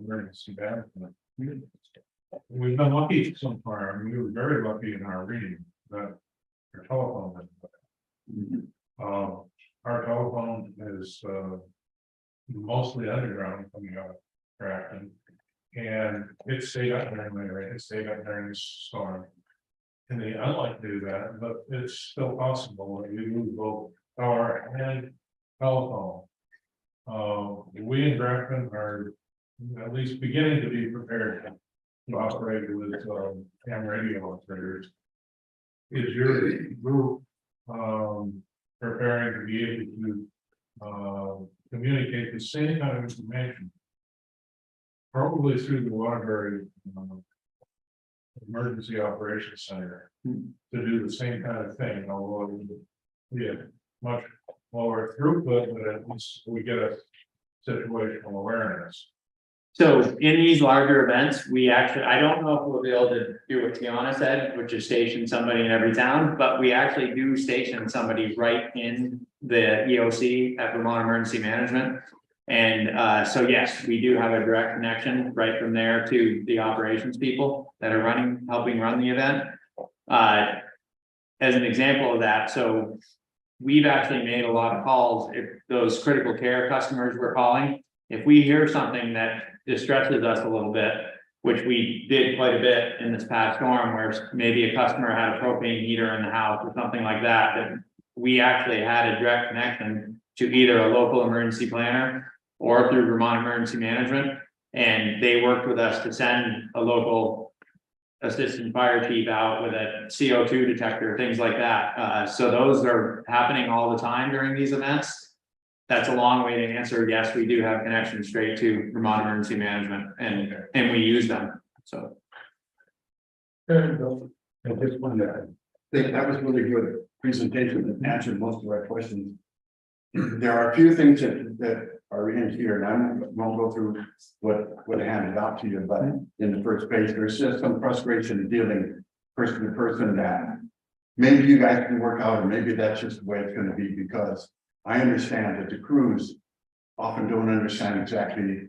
emergency management. We've been lucky so far. I mean, we were very lucky in our reading that our telephone. Our telephone is mostly underground coming out of Grafton. And it stayed up during the rain, it stayed up during the storm. And they unlikely to do that, but it's still possible that we lose both power and telephone. We in Grafton are at least beginning to be prepared to operate with ham radio operators. Is your group preparing to be able to communicate the same kind of information? Probably through the Waterbury Emergency Operations Center to do the same kind of thing, although it would be a much lower throughput, but at least we get a situational awareness. So in these larger events, we actually, I don't know if we'll be able to do what Tiana said, which is station somebody in every town, but we actually do station somebody right in the EOC at Vermont Emergency Management. And so yes, we do have a direct connection right from there to the operations people that are helping run the event. As an example of that, so we've actually made a lot of calls. If those critical care customers were calling, if we hear something that distresses us a little bit, which we did quite a bit in this past storm, where maybe a customer had a propane heater in the house or something like that, that we actually had a direct connection to either a local emergency planner or through Vermont Emergency Management. And they worked with us to send a local assistant fire chief out with a CO2 detector, things like that. So those are happening all the time during these events. That's a long way to answer. Yes, we do have connections straight to Vermont Emergency Management and we use them. So. Good, Bill. I just wanted to, I think that was really good presentation that answered most of our questions. There are a few things that are in here, and I won't go through what I handed out to you, but in the first page, there's just some frustration dealing person to person that maybe you guys can work out, or maybe that's just the way it's going to be, because I understand that the crews often don't understand exactly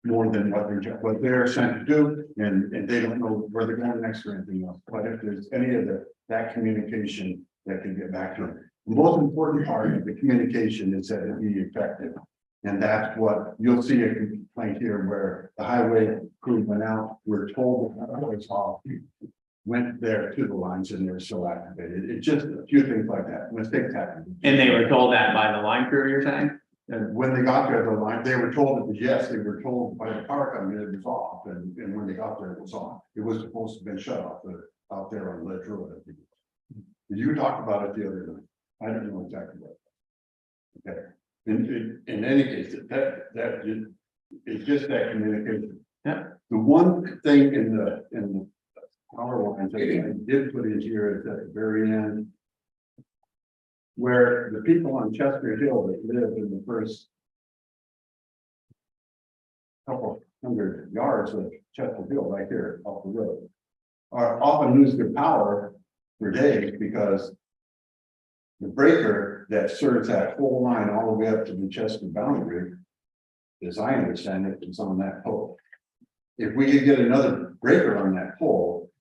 more than what they're sent to do, and they don't know where they're going next or anything else. But if there's any of that communication that can get back to them. The most important part of the communication is that it be effective. And that's what you'll see a complaint here where the highway crew went out, we're told that the was off, went there to the lines and they're still activated. It's just a few things like that. Mistakes happen. And they were told that by the line crew, you're saying? And when they got there, the line, they were told it was yes, they were told by the car company it was off. And when they got there, it was on. It was supposed to have been shut off out there on Ledge Road. I think. You talked about it the other night. I don't know exactly what. Okay. In any case, it's just that communication. Yeah. The one thing in the power lines that I did put in here is at the very end, where the people on Chester Hill that lived in the first couple hundred yards of Chester Hill right here off the road are often lose their power for days because the breaker that serves that whole line all the way up to the Chester boundary, as I understand it, is on that pole. If we could get another breaker on that pole,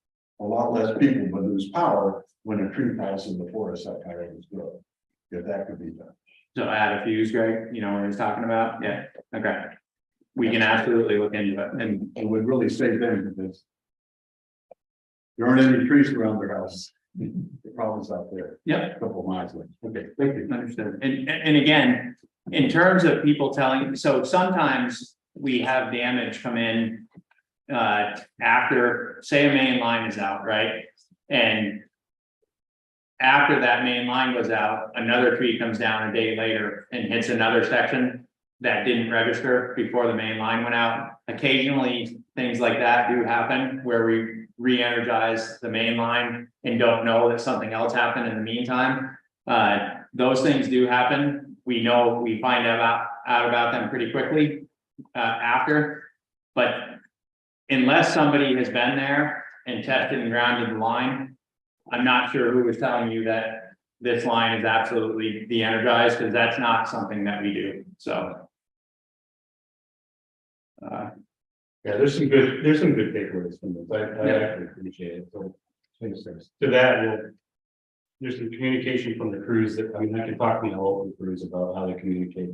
a lot less people would lose power when a tree falls in the forest that Highlands Road. If that could be done. So add a fuse, Greg, you know what he's talking about? Yeah, okay. We can absolutely look into it and It would really save them because there aren't any trees around their house. The problem's out there. Yep. A couple of miles away. Okay, thank you. understood. And again, in terms of people telling, so sometimes we have damage come in after, say a main line is out, right? And after that main line goes out, another tree comes down a day later and hits another section that didn't register before the main line went out. Occasionally, things like that do happen where we re-energize the main line and don't know that something else happened in the meantime. those things do happen. We know, we find out about them pretty quickly after. But unless somebody has been there and tested and grounded the line, I'm not sure who was telling you that this line is absolutely de-energized, because that's not something that we do, so. Yeah, there's some good takeaways from this. I actually appreciate it. So thanks. To that, there's some communication from the crews that, I mean, I can talk to the local crews about how they communicate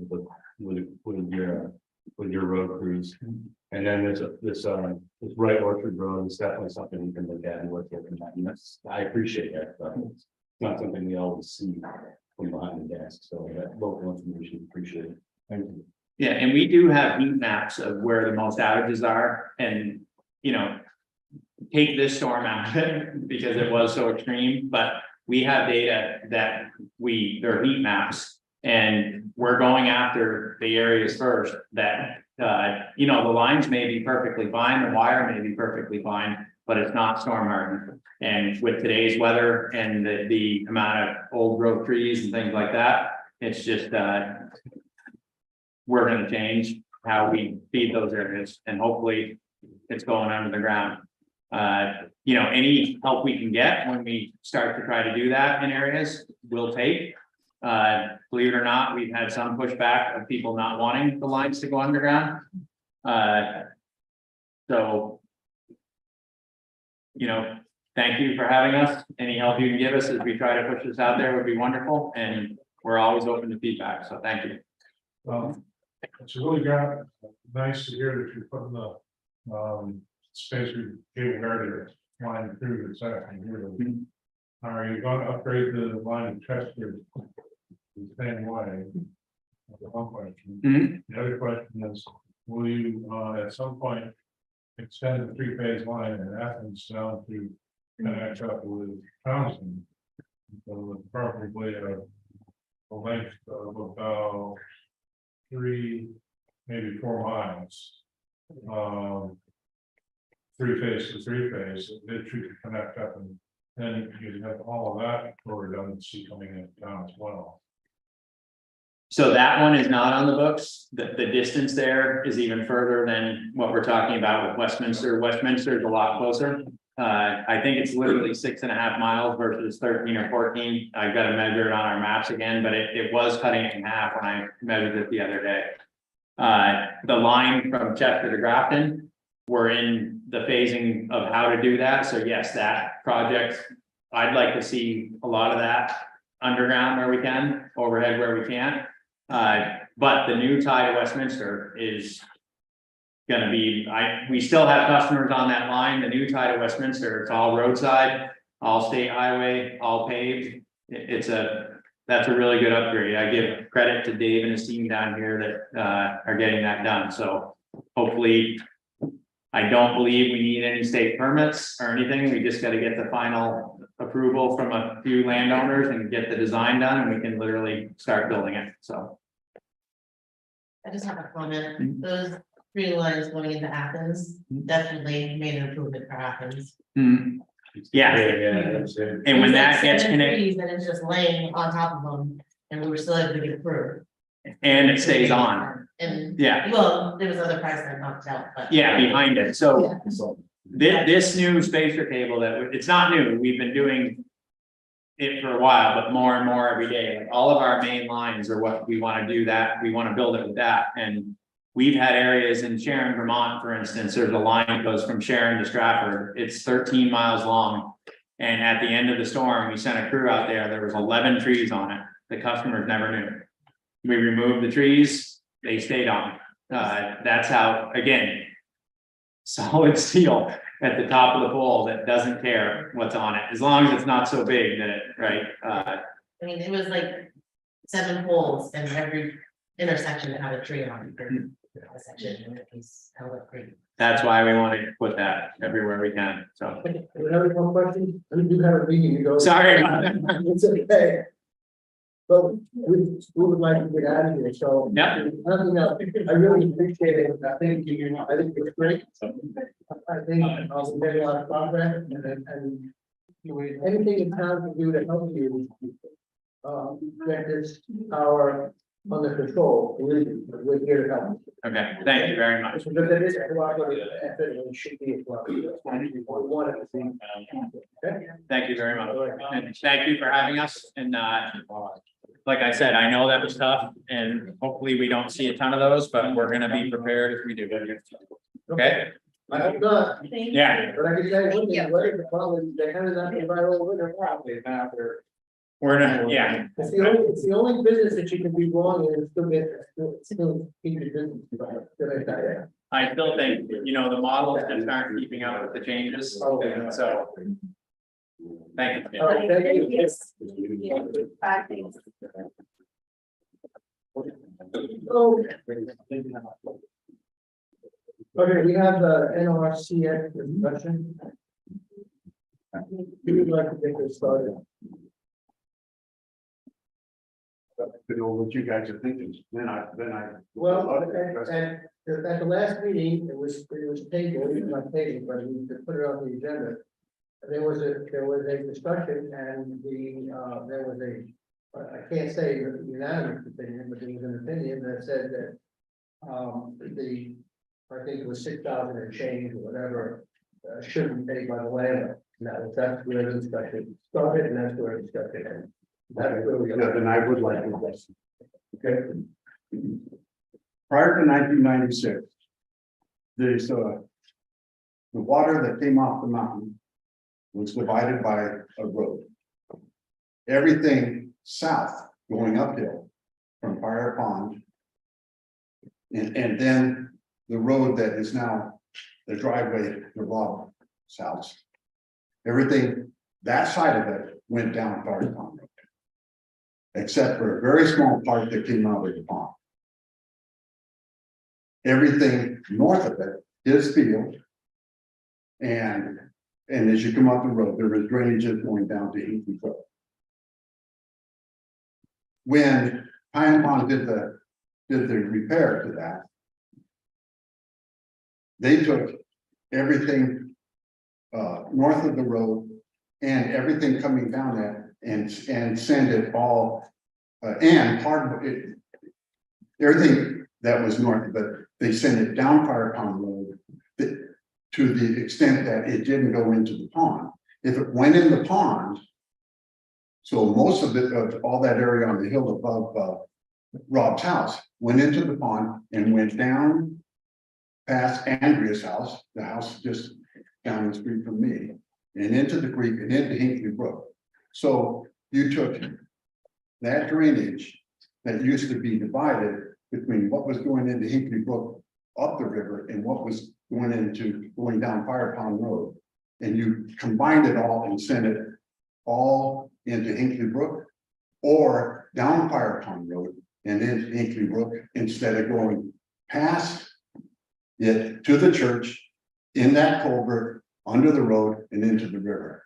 with your road crews. And then there's this Right Orchard Road is definitely something you can look at and work with. And that's, I appreciate that. But it's not something we always see from behind the desk. So that local information, appreciate it. Thank you. Yeah, and we do have heat maps of where the most outages are, and, you know, take this storm out of it because it was so extreme, but we have data that there are heat maps, and we're going after the areas first that, you know, the lines may be perfectly fine, the wire may be perfectly fine, but it's not storm hardened. And with today's weather and the amount of old growth trees and things like that, it's just, we're going to change how we feed those areas, and hopefully it's going under the ground. You know, any help we can get when we start to try to do that in areas, we'll take. Believe it or not, we've had some pushback of people not wanting the lines to go underground. So, you know, thank you for having us. Any help you can give us as we try to push this out there would be wonderful, and we're always open to feedback, so thank you. It's really nice to hear that you're putting the space with cable guarded line through this afternoon. Are you going to upgrade the line of Chester the same way? That's one question. The other question is, will you at some point extend the 3-phase line in Athens down to connect up with Townsend? So probably a length of about 3, maybe 4 miles. 3-phase to 3-phase, that you can connect up, and then you have all of that for redundancy coming in down as well. So that one is not on the books. The distance there is even further than what we're talking about with Westminster. Westminster is a lot closer. I think it's literally 6.5 miles versus 13 or 14. I've got to measure it on our maps again, but it was cutting it in half when I measured it the other day. The line from Chester to Grafton, we're in the phasing of how to do that. So yes, that project, I'd like to see a lot of that underground where we can, overhead where we can. But the new tie to Westminster is going to be, we still have customers on that line. The new tie to Westminster, it's all roadside, all state highway, all paved. That's a really good upgrade. I give credit to Dave and his team down here that are getting that done. So hopefully, I don't believe we need any state permits or anything. We just got to get the final approval from a few landowners and get the design done, and we can literally start building it. So I just have a comment. Those 3 lines going into Athens definitely made an improvement for Athens. yeah. That's it. And when It's that like gets 7 connected, trees And it's just laying on top of them, and we were still able to get approved. and it stays on, And, yeah, well, there was other parts that knocked out, but. yeah, behind it. So Yeah. this new spacer cable it's not new. We've been doing it for a while, but more and more every day. Like all of our main lines are what we want to do, that we want to build it with that. And we've had areas in Sharon, Vermont, for instance, there's a line that goes from Sharon to Stratford. It's 13 miles long. And at the end of the storm, we sent a crew out there. There was 11 trees on it. The customers never knew. We removed the trees, they stayed on. That's how, again, solid steel at the top of the pole that doesn't care what's on it, as long as it's not so big that it, right? I mean, it was like 7 poles and every intersection that had a tree on it. A section, and it was held up great. That's why we want to put that everywhere we can, so. Another one question, we do have a meeting to go. Sorry. It's okay. But we would like to get out of here, so. Yep. Nothing else. I really appreciate it. I think it's great. I think I'll get a lot of progress and anything in town can do to help you. That is our under control, we're here to help. Okay, thank you very much. Because it is a cooperative effort, and it should be a cooperative. We want it to be. Okay? Thank you very much. And thank you for having us. And like I said, I know that was tough and hopefully we don't see a ton of those, but we're gonna be prepared if we do. Okay? I hope not, Thank you. Yeah. but I can tell you one thing, what is the problem, they kind of not the right over their property after. We're gonna, yeah, It's the only business that you can be wrong and still get, still keep your business. Did I tell you? I still think, you know, the models just aren't keeping up with the changes. Okay. So. Thank you. All right, thank you. Bye, thanks. Okay, we have the NRCS discussion. Who would like to get this started? To know what you guys are thinking, then I. Well, and at the last meeting, it was tabled, not tabled, but we could put it on the agenda. There was a discussion and there was I can't say unanimous opinion, but there was an opinion that said that I think it was 6,000 and change or whatever, shouldn't be paid by the landlord. That's where the discussion started and that's where the discussion ended. That's where we Yeah, then I would like to question. Okay. Prior to 1996, there's the water that came off the mountain was divided by a road. Everything south going uphill from Fire Pond. And then the road that is now the driveway to Rob's house. Everything, that side of it went down Fire Pond Road. Except for a very small part that came out of the pond. Everything north of it is field. And as you come up the road, there is drainages going down to Eaton Brook. When Pine Pond did the repair to that, they took everything north of the road and everything coming down that and send it all and part of it, everything that was north of it, they sent it down Fire Pond Road to the extent that it didn't go into the pond. If it went in the pond, so most of it, of all that area on the hill above Rob's house, went into the pond and went down past Andrea's house, the house just down the street from me, and into the creek and into Hinkley Brook. So you took that drainage that used to be divided between what was going into Hinkley Brook up the river and what was going down Fire Pond Road. And you combined it all and sent it all into Hinkley Brook or down Fire Pond Road and into Hinkley Brook instead of going past it to the church in that culvert under the road and into the river.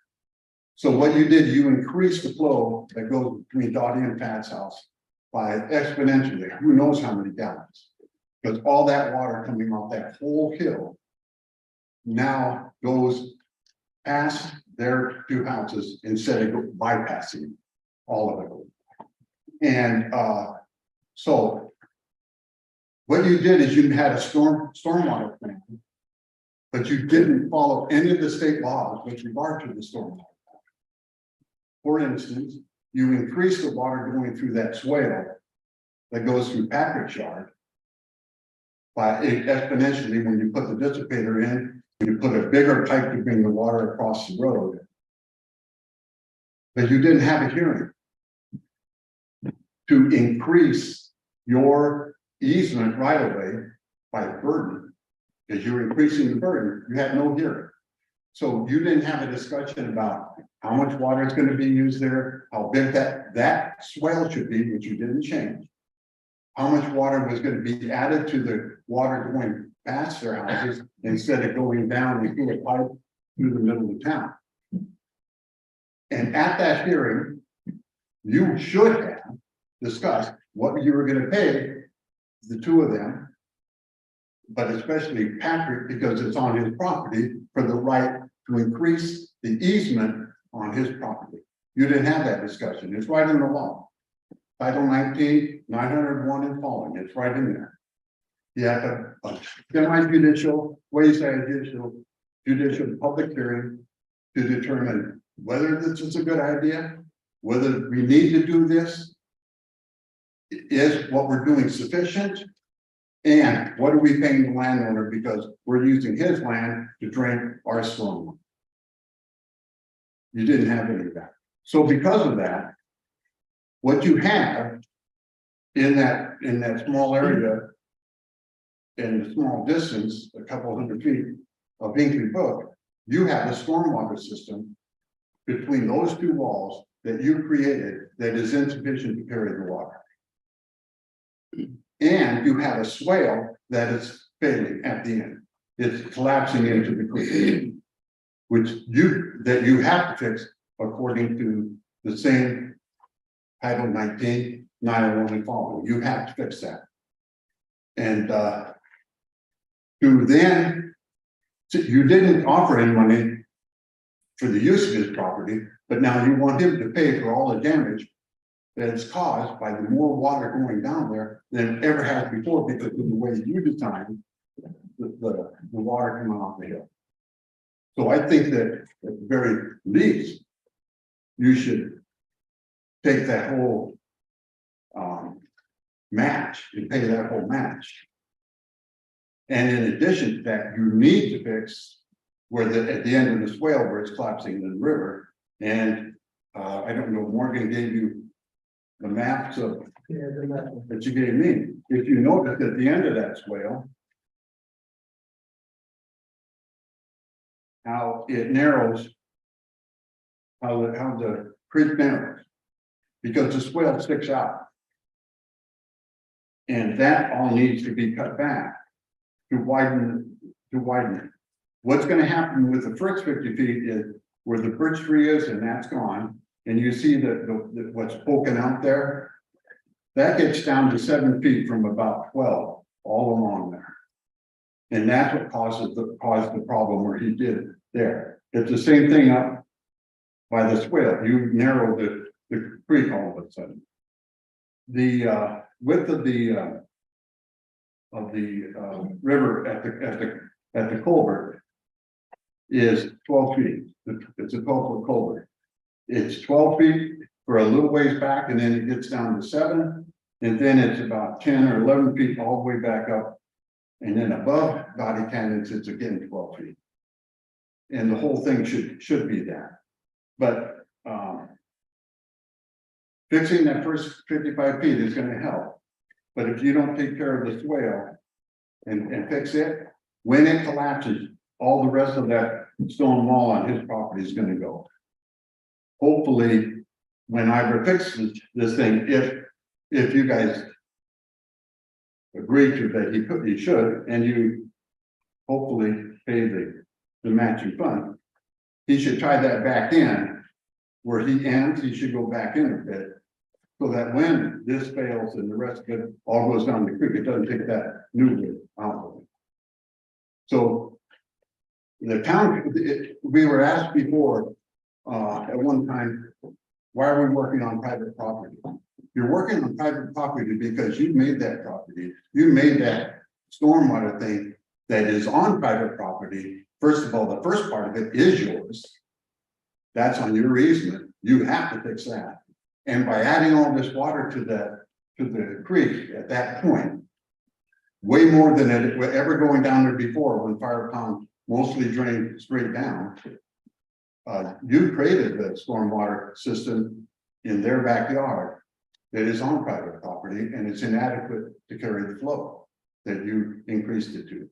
So what you did, you increased the flow that goes between Dottie and Pat's house by exponentially, who knows how many gallons. Because all that water coming off that whole hill now goes past their two houses instead of bypassing all of it. And so what you did is you had a stormwater plan, but you didn't follow any of the state laws with regard to the stormwater. For instance, you increase the water going through that swale that goes through Patrick's yard by exponentially when you put the dissipator in, you put a bigger pipe to bring the water across the road. But you didn't have a hearing to increase your easement right away by burden, because you're increasing the burden. You had no hearing. So you didn't have a discussion about how much water is going to be used there, how big that swale should be, which you didn't change. How much water was going to be added to the water going past their houses instead of going down and through a pipe through the middle of town. And at that hearing, you should have discussed what you were going to pay the two of them, but especially Patrick, because it's on his property, for the right to increase the easement on his property. You didn't have that discussion. It's right in the law. Title 19, 901 and following, it's right in there. You have a semi-judicial, wayside judicial public hearing to determine whether this is a good idea, whether we need to do this. Is what we're doing sufficient? And what are we paying the landowner because we're using his land to drain our storm? You didn't have any of that. So because of that, what you have in that small area, in a small distance, a couple hundred feet of Hinkley Brook, you have a stormwater system between those two walls that you created that is insufficient to carry the water. And you have a swale that is failing at the end. It's collapsing into the creek, which you have to fix according to the same Title 19, 901 and following. You have to fix that. And you didn't offer him money for the use of his property, but now you want him to pay for all the damage that is caused by the more water going down there than it ever has before because of the way you designed the water coming off the hill. So I think that at the very least, you should take that whole match and pay that whole match. And in addition to that, you need to fix where at the end of the swale where it's collapsing in the river. And I don't know, Morgan gave you the maps of that you gave me. If you notice at the end of that swale, how it narrows, how the creek narrows, because the swale sticks out. And that all needs to be cut back to widen it. What's going to happen with the first 50 feet is where the birch tree is, and that's gone. And you see that what's poking out there, that gets down to 7 feet from about 12 all along there. And that's what caused the problem where he did it there. It's the same thing up by the swale. You narrow the creek all of a sudden. The width of the river at the culvert is 12 feet. It's a 12-foot culvert. It's 12 feet for a little ways back, and then it gets down to 7, and then it's about 10 or 11 feet all the way back up, and then above body cannons, it's again 12 feet. And the whole thing should be that. But fixing that first 55 feet is going to help. But if you don't take care of the swale and fix it, when it collapses, all the rest of that stone wall on his property is going to go. Hopefully, when Ivor fixes this thing, if you guys agree to that he should, and you hopefully pay the matching fund, he should tie that back in where he ends. He should go back in a bit, so that when this fails and the rest of it all goes down the creek, it doesn't take that new wood out of it. So the town, we were asked before at one time, why are we working on private property? You're working on private property because you made that property. You made that stormwater thing that is on private property. First of all, the first part of it is yours. That's on your easement. You have to fix that. And by adding all this water to the creek at that point, way more than it was ever going down there before when Fire Pond mostly drained straight down. You created the stormwater system in their backyard that is on private property, and it's inadequate to carry the flow that you increased it to.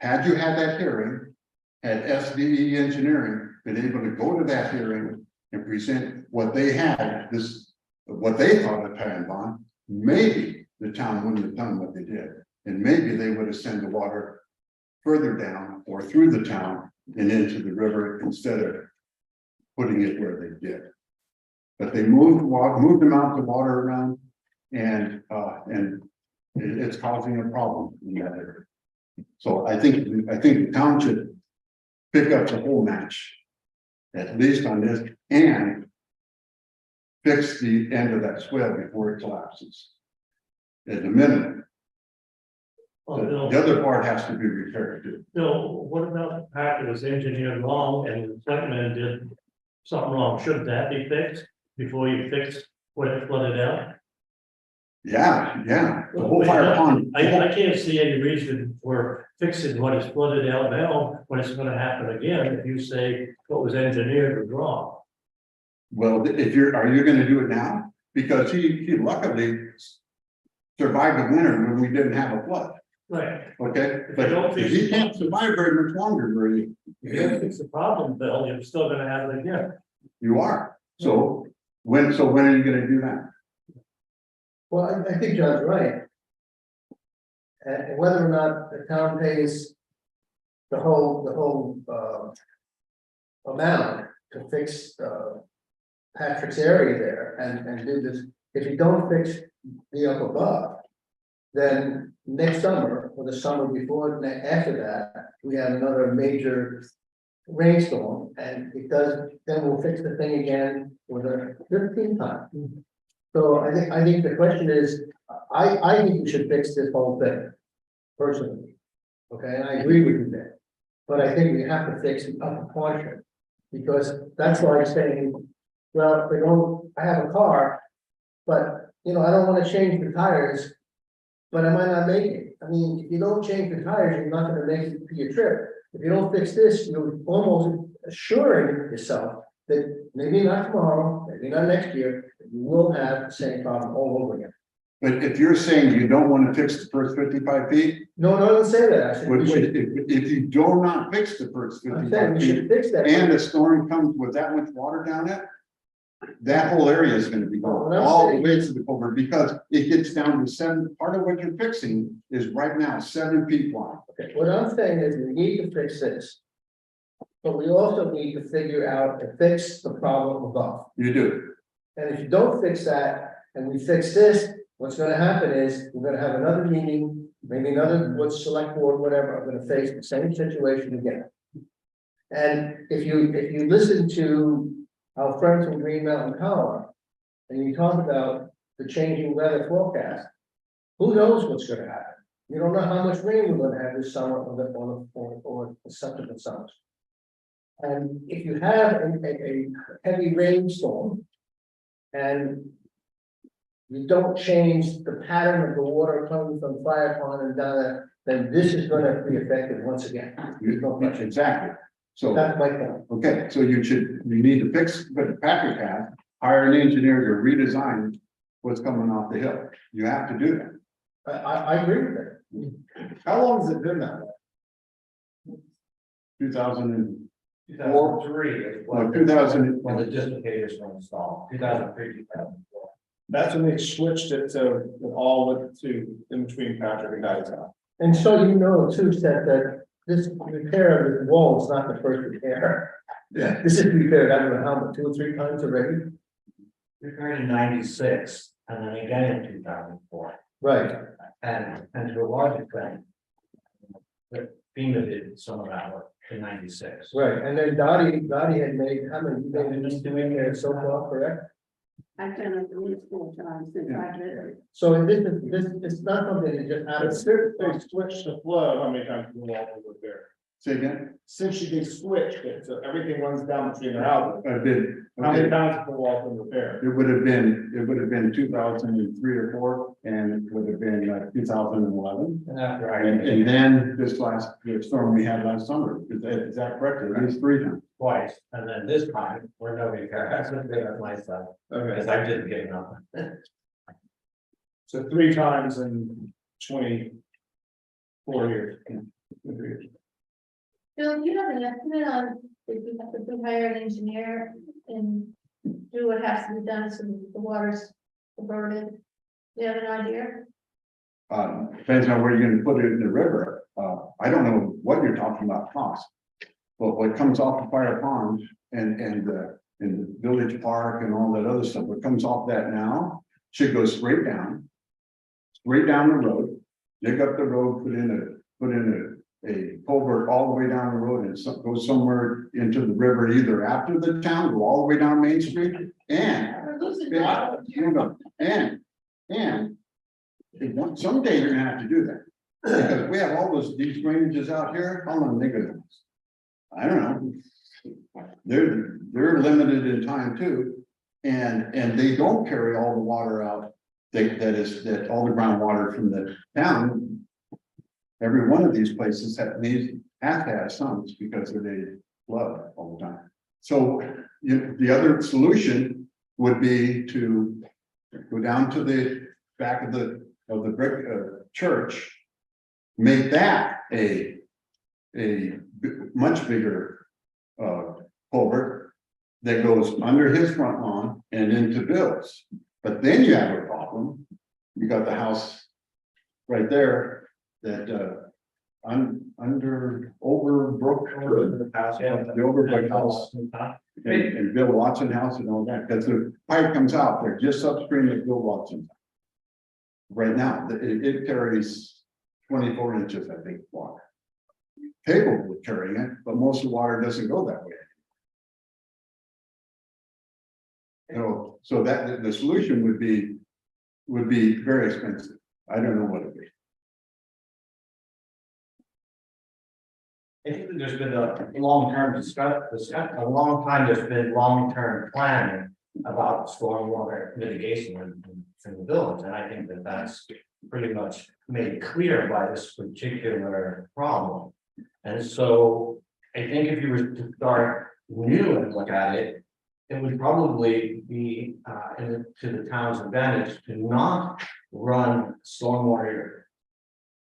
Had you had that hearing, had SDE Engineering been able to go to that hearing and present what they had, what they thought of Time Bond, maybe the town wouldn't have done what they did. And maybe they would have sent the water further down or through the town and into the river instead of putting it where they did. But they moved them out the water around, and it's causing a problem in that area. So I think the town should pick up the whole match, at least on this, and fix the end of that swale before it collapses. At the minimum, the other part has to be repaired too. Bill, what about the part that was engineered wrong and the selectmen did something wrong? Shouldn't that be fixed before you fix what it flooded out? Yeah, the whole fire pond. I can't see any reason for fixing what is flooded out now, when it's gonna happen again, if you say what was engineered was wrong. Well, are you gonna do it now? Because he luckily survived the winter when we didn't have a flood, Right. okay? If you don't But fix he it- can't survive very much longer, Bernie. If you don't fix the problem, Bill, you're still gonna have it again. You are. So when are you gonna do that? Well, I think John's right. And whether or not the town pays the whole amount to fix, Patrick's area there and do this, if you don't fix the up above, then next summer or the summer before, after that, we have another major rainstorm and it does, then we'll fix the thing again for the 15th time. So I think the question is, I think we should fix this whole thing, personally. Okay, and I agree with you there. But I think we have to fix the upper portion, because that's like saying, well, I have a car, but, I don't wanna change the tires, but I might not make it. I mean, if you don't change the tires, you're not gonna make it for your trip. If you don't fix this, you're almost assuring yourself that maybe not tomorrow, maybe not next year, you will have the same problem all over again. But if you're saying you don't want to fix the first 55 feet, No, I didn't say that. I said, we should, if you do not fix the first I'm saying 55 we feet, should fix that. and a storm comes with that much water down it, that whole area is gonna be Well, gone, what I'm all the saying- way to the culvert, because it gets down to 7, part of what you're fixing is right now 7 feet wide. Okay, what I'm saying is we need to fix this. But we also need to figure out and fix the problem above. You do, And if you don't fix that and we fix this, what's gonna happen is we're gonna have another meeting, maybe another, what's select board, whatever, are gonna face the same situation again. And if you listen to our friends from Green Mountain Power, and you talk about the changing weather forecast, who knows what's gonna happen? You don't know how much rain we're gonna have this summer or the subsequent summers. And if you have a heavy rainstorm and you don't change the pattern of the water coming from fire pond and down there, then this is gonna be affected once again. There's no question. exactly. So, That's my point. okay, so you need to fix what Patrick has, hire an engineer to redesign what's coming off the hill. You have to do that. I agree with that. How long has it been that way? 2004. 2003 is Well, 2000. when the dissipator's were installed, 2003, 2004. That's when they switched it to, it all went to in between Patrick and Guy's house. And so you know too, Seth, that this repair of the wall is not the first repair. Yeah. This is repaired, I don't know how much, 2 or 3 times already. Repaired in 96 and then again in 2004. Right. And to a large extent, the FEMA did some of that work in 96. Right, and then Dottie had made, how many, you've been doing there so far, correct? I've done it at least 4 times since I've been. So this, it's not something that just But happens. since they switched the flow, how many times did the wall was there? Say again? Since they switched it, so everything runs down between their houses. I did. How many Okay. times has the wall been repaired? It would have been 2003 or 4, and it would have been 2011. And after I And then the storm we had last summer, is that correct? At least 3 times. twice, and then this time, we're no repair, that's what they on my side, because I didn't get enough. So 3 times in 24 years. Bill, do you have an estimate on if you have to hire an engineer and do what has to be done so that the water's diverted? Do you have an idea? Depends on where you're gonna put it in the river. I don't know what you're talking about cost. But what comes off the fire pond and the village park and all that other stuff, what comes off that now should go straight down. Straight down the road, dig up the road, put in a culvert all the way down the road and go somewhere into the river, either after the town, go all the way down Main Street. And losing Yeah, money. you know, and someday you're gonna have to do that. Because we have all these drainages out here, how long are they gonna last? I don't know. They're limited in time too. And they don't carry all the water out, that all the groundwater from the town. Every one of these places have to have sumps because they flood all the time. So the other solution would be to go down to the back of the brick church. Make that a much bigger culvert that goes under his front lawn and into Bill's. But then you have a problem. You got the house right there that Overbrook, the Overbrook house, and Bill Watson house and all that, because the pipe comes out there just upstream of Bill Watson. Right now, it carries 24 inches, I think, water. Capable of carrying it, but most of the water doesn't go that way. So that the solution would be very expensive. I don't know what it would be. I think that there's been a long-term discussion, a long time there's been long-term planning about stormwater mitigation in the village, and I think that that's pretty much made clear by this particular problem. And so I think if you were to start new and look at it, it would probably be to the town's advantage to not run stormwater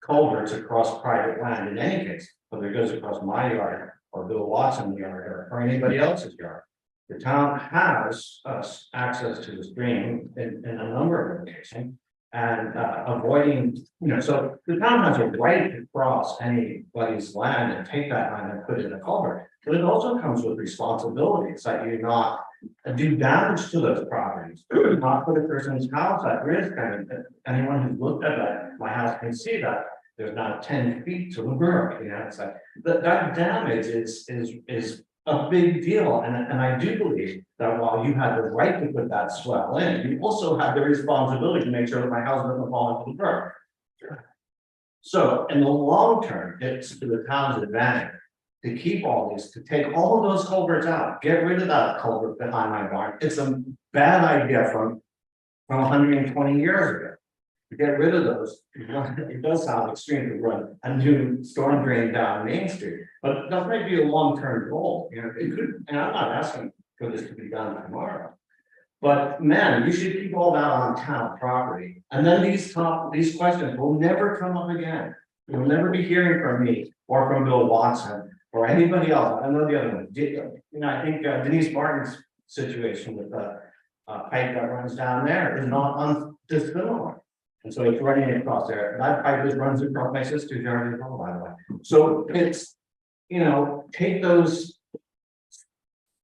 culverts across private land in any case, whether it goes across my yard or Bill Watson's yard or anybody else's yard. The town has access to the stream in a number of locations, and avoiding, so the town has a right to cross anybody's land and take that land and put it in a culvert. But it also comes with responsibilities that you not do damage to those properties, not put a person's house at risk. And anyone who's looked at my house can see that there's not 10 feet to the brook. It's like that damage is a big deal. And I do believe that while you had the right to put that swell in, you also have the responsibility to make sure that my house doesn't fall into the brook. So in the long term, it's to the town's advantage to keep all these, to take all of those culverts out, get rid of that culvert behind my barn. It's a bad idea from 120 years ago. To get rid of those, it does sound extreme to run a new storm drain down Main Street, but that might be a long-term goal. It could, and I'm not asking for this to be done tomorrow. But man, you should keep all that on town property. And then these questions will never come up again. You'll never be hearing from me or from Bill Watson or anybody else. I know the other one. I think Denise Martin's situation with the pipe that runs down there is not dissimilar. And so it's running across there. That pipe just runs across my sister's yard as well, by the way. So it's, take this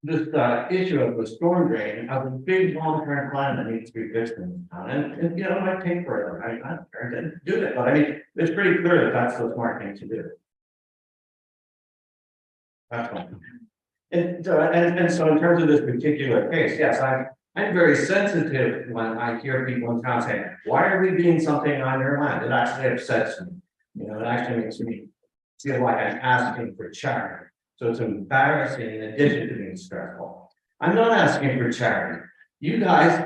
issue of the storm drain as a big long-term plan that needs to be fixed in the town. And it might take forever. I didn't do that, but I mean, it's pretty clear that that's the smart thing to do. That's one. And so in terms of this particular case, yes, I'm very sensitive when I hear people in town saying, why are we doing something on your land? It actually upsets me. It actually makes me feel like I'm asking for charity. So it's embarrassing in addition to being stressful. I'm not asking for charity. You guys,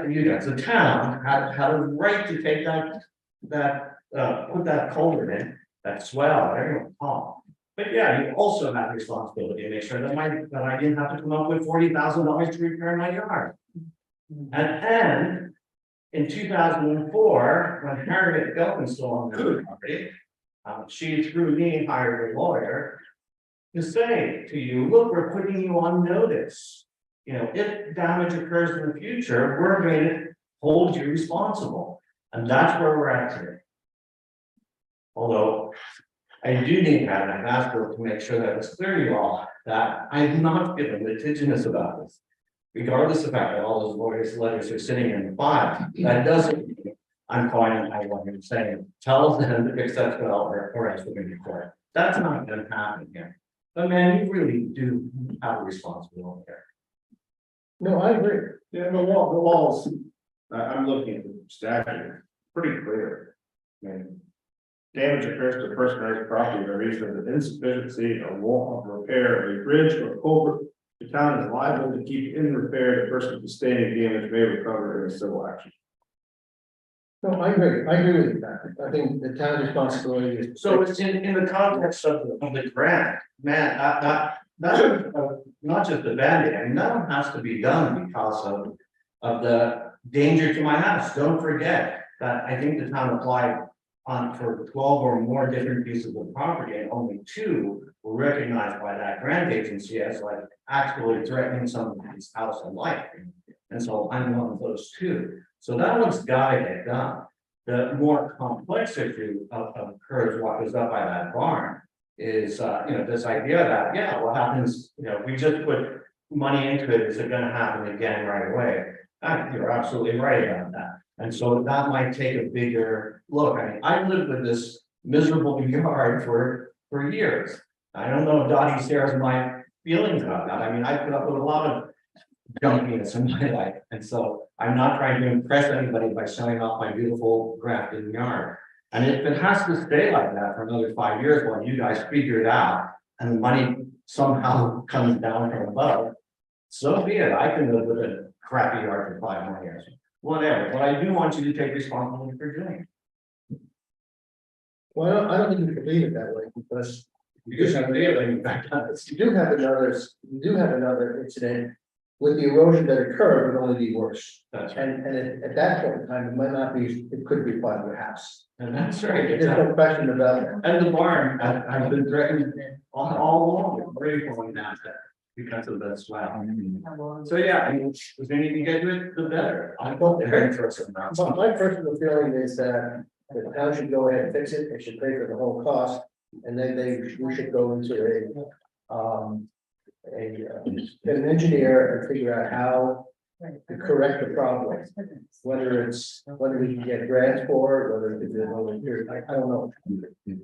the town had a right to take put that culvert in, that swell, whatever you want to call it. But yeah, you also have responsibility to make sure that I didn't have to come up with $40,000 to repair my yard. And in 2004, when Harriet Belkin still on the property, she through me hired a lawyer to say to you, look, we're putting you on notice. If damage occurs in the future, we're going to hold you responsible. And that's where we're at today. Although I do need to have an aspect to make sure that it's clear to you all that I'm not feeling litigious about this. Regardless of the fact that all those lawyers' letters are sitting in the file, that doesn't mean I'm calling I want him saying, tell them to fix that spell or else we're going to court. That's not going to happen here. But man, you really do have a responsibility here. No, I agree. Yeah, the walls, I'm looking at the statute, pretty clear. I mean, damage occurs to person's property by reason of the insufficiency of wall repair of a bridge or culvert. The town is liable to keep in repair the person sustaining damage may recover in a civil action. No, I agree with that. I think the town's responsibility is. So it's in the context of the grant, man, not just the Band-Aid, I mean, that one has to be done because of the danger to my house. Don't forget that I think the town applied for 12 or more different pieces of property, and only 2 were recognized by that grant agency as like actually threatening somebody's house and life. And so I'm one of those 2. So that one's gotta get done. The more complex issue occurs, what goes up by that barn is, this idea that, yeah, what happens, we just put money into it, is it gonna happen again right away? You're absolutely right about that. And so that might take a bigger look. I mean, I lived with this miserable yard for years. I don't know if Dottie shares my feelings about that. I mean, I put up with a lot of junkiness in my life, and so I'm not trying to impress anybody by showing off my beautiful Grafton yard. And if it has to stay like that for another 5 years while you guys figure it out and the money somehow comes down from above, so be it. I can live with a crappy yard for 5 more years. Whatever, but I do want you to take responsibility for doing it. Well, I don't think you can leave it that way because Because you really, in fact, you do have another incident with the erosion that occurred would only be worse. that's right. And at that point in time, it might not be, it could be part of the house. And that's right. There's no question about that. And the barn, I've been threatened all along, really going down that because of that swell. So yeah, I mean, the sooner you get to it, the better. I thought they heard for some rounds. But my personal feeling is that the town should go ahead and fix it, it should pay for the whole cost, and then we should go into get an engineer and figure out how to correct the problem. Whether we can get grants for it, whether it's a volunteer, I don't know.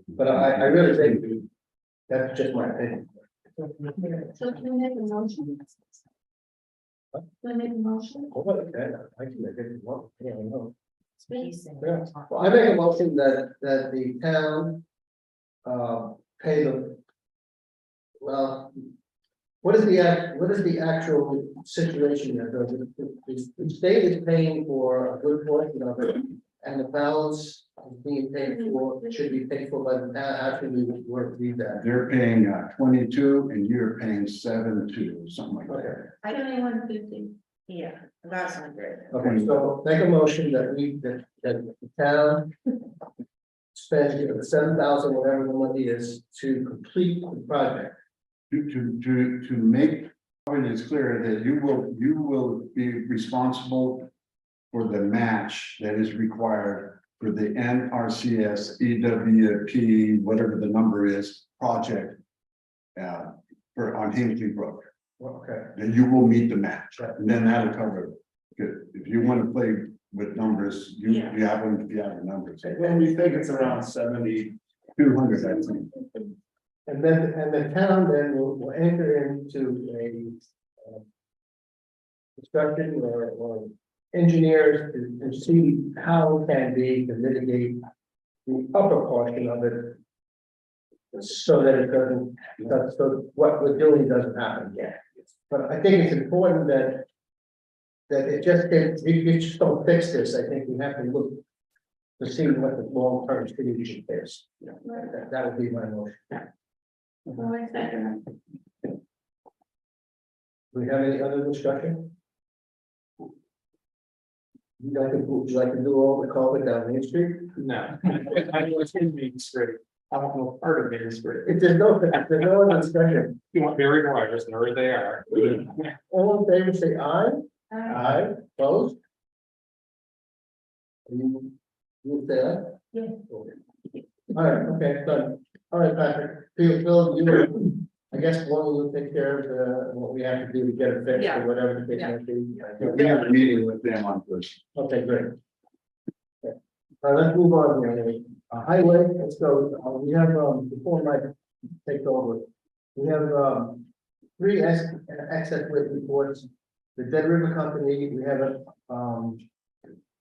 But I really think that's just my opinion. So can we make a motion? Can we make a motion? Oh, okay, I can make it, well, yeah, I know. Please. Yeah, well, I make a motion that the town pay the. Well, what is the actual situation that the state is paying for a good portion of it, and the balance is being paid for, should be paid for by the town, how should we work through that? They're paying 22 and you're paying 7.2, something like that. Okay, 2150. Yeah, that sounds great. okay, so make a motion that that the town spends 7,000, whatever the money is, to complete the project. To make it clear that you will be responsible for the match that is required for the NRCS EWP, whatever the number is, project on Hinkley Brook. Okay, Then you will meet the match, and then that'll cover it. If you want to play with numbers, you have the numbers. When we think it's around 70. 200, I think. and the town then will enter into a discussion or engineers to see how it can be to mitigate the upper portion of it. So that it doesn't, so what we're doing doesn't happen again. But I think it's important that it just, you just don't fix this. I think we have to look to see what the long-term solution is. That would be my motion. So I second it. Do we have any other discussion? Would you like to do all the culvert down Main Street? No, I know it's in Main Street. I don't know part of Main Street. If there's no other discussion, You want buried wires, there they are. all in favor, say aye. Aye, opposed? You say aye? Yeah. Okay. All right, okay, done. All right, Patrick, Phil, you, I guess one will take care of what we have to do to get it fixed or whatever the case might be. We have a meeting with them on Thursday. Okay, great. Okay. All right, let's move on here. Highway, let's go. We have, before Mike takes over, we have, 3 excess weight reports. the Dead River Company, we have a,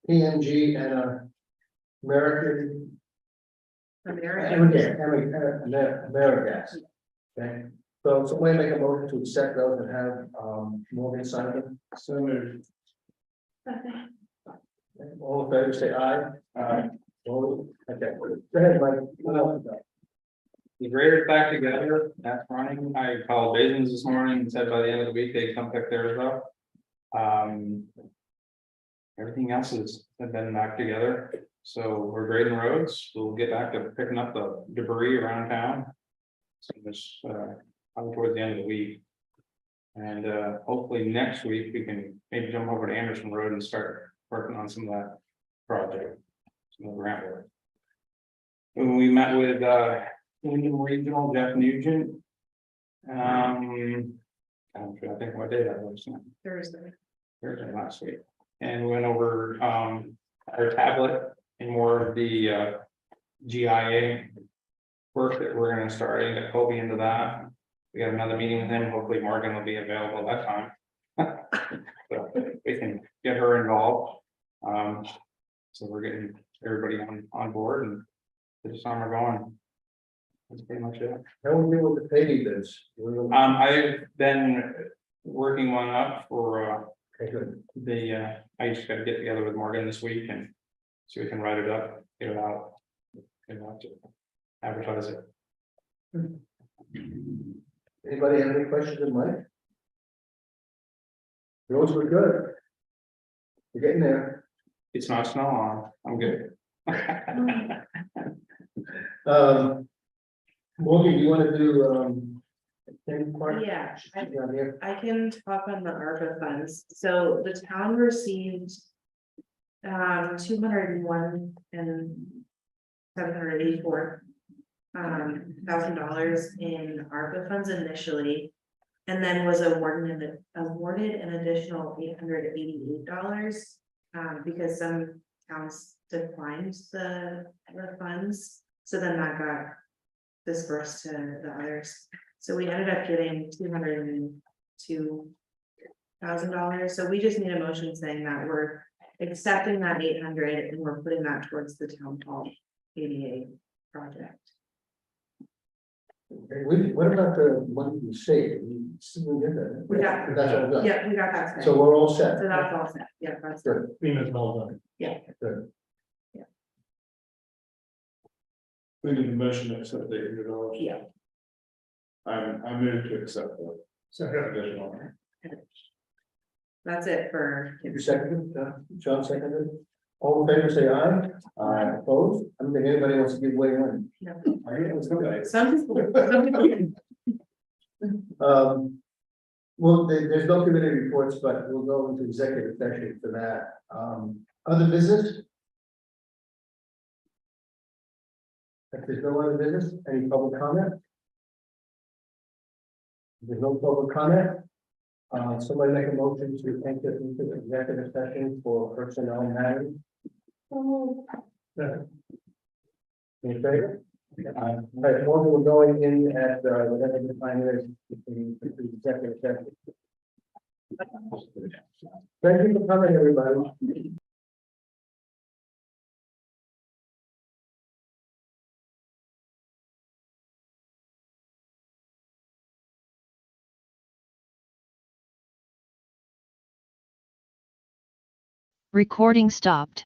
PNG and a American. Amerigas. Okay, so somebody make a motion to accept those and have, Morgan sign them. So moved. Okay. All in favor, say aye. Aye. All, okay, go ahead, Mike. The grader's back together, that's running. I called Basins this morning and said by the end of the week, they'd come pick theirs up. Everything else has been back together, so we're grading roads. We'll get back to picking up the debris around town. So this, probably towards the end of the week. And hopefully next week, we can maybe jump over to Anderson Road and start working on some of that project. Some of the grant work. When we met with Indian Regional, Jeff Nugent. I'm trying to think what day that was. Thursday. Thursday last week. And we went over our tablet and more of the GIA work that we're gonna start and get Kobe into that. We got another meeting with him. Hopefully Morgan will be available that time. So we can get her involved. So we're getting everybody on board and get the summer going. That's pretty much it. How will we deal with the paving bids? I've been working one up for Okay, good. the I just gotta get together with Morgan this week and so we can write it up, get it out. To advertise it. Anybody have any questions in mind? Roads were good. We're getting there. It's not snow on, I'm good. Morgan, you wanna do, any part? Yeah, Down here? I can talk on the ARPA funds. So the town received 201 and $784 $1,000 in ARPA funds initially. And then was awarded an additional $888 because some towns declined the funds. So then that got dispersed to the others. So we ended up getting $202,000. So we just need a motion saying that we're accepting that 800 and we're putting that towards the town hall ADA project. Okay, what about the money you saved? We still did that. We got- That's all done. Yeah, we got that. So we're all set. So that's all set. Yeah, that's Good. FEMA's well done. Good. We need a motion to accept the $800. yeah. I move to accept that. Second. Additional. That's it for. You seconded, John seconded. All in favor, say aye. Aye. Opposed? I don't think anybody wants to give way one. No. I hear it was good. Some people. Well, there's no committee reports, but we'll go into executive session for that. Other business? If there's no other business, any public comment? If there's no public comment. Somebody make a motion to enter into the executive session for personnel matters. In favor? All right, Morgan, we're going in at whatever the time is, in the executive session. Thank you for coming, everybody. Recording stopped.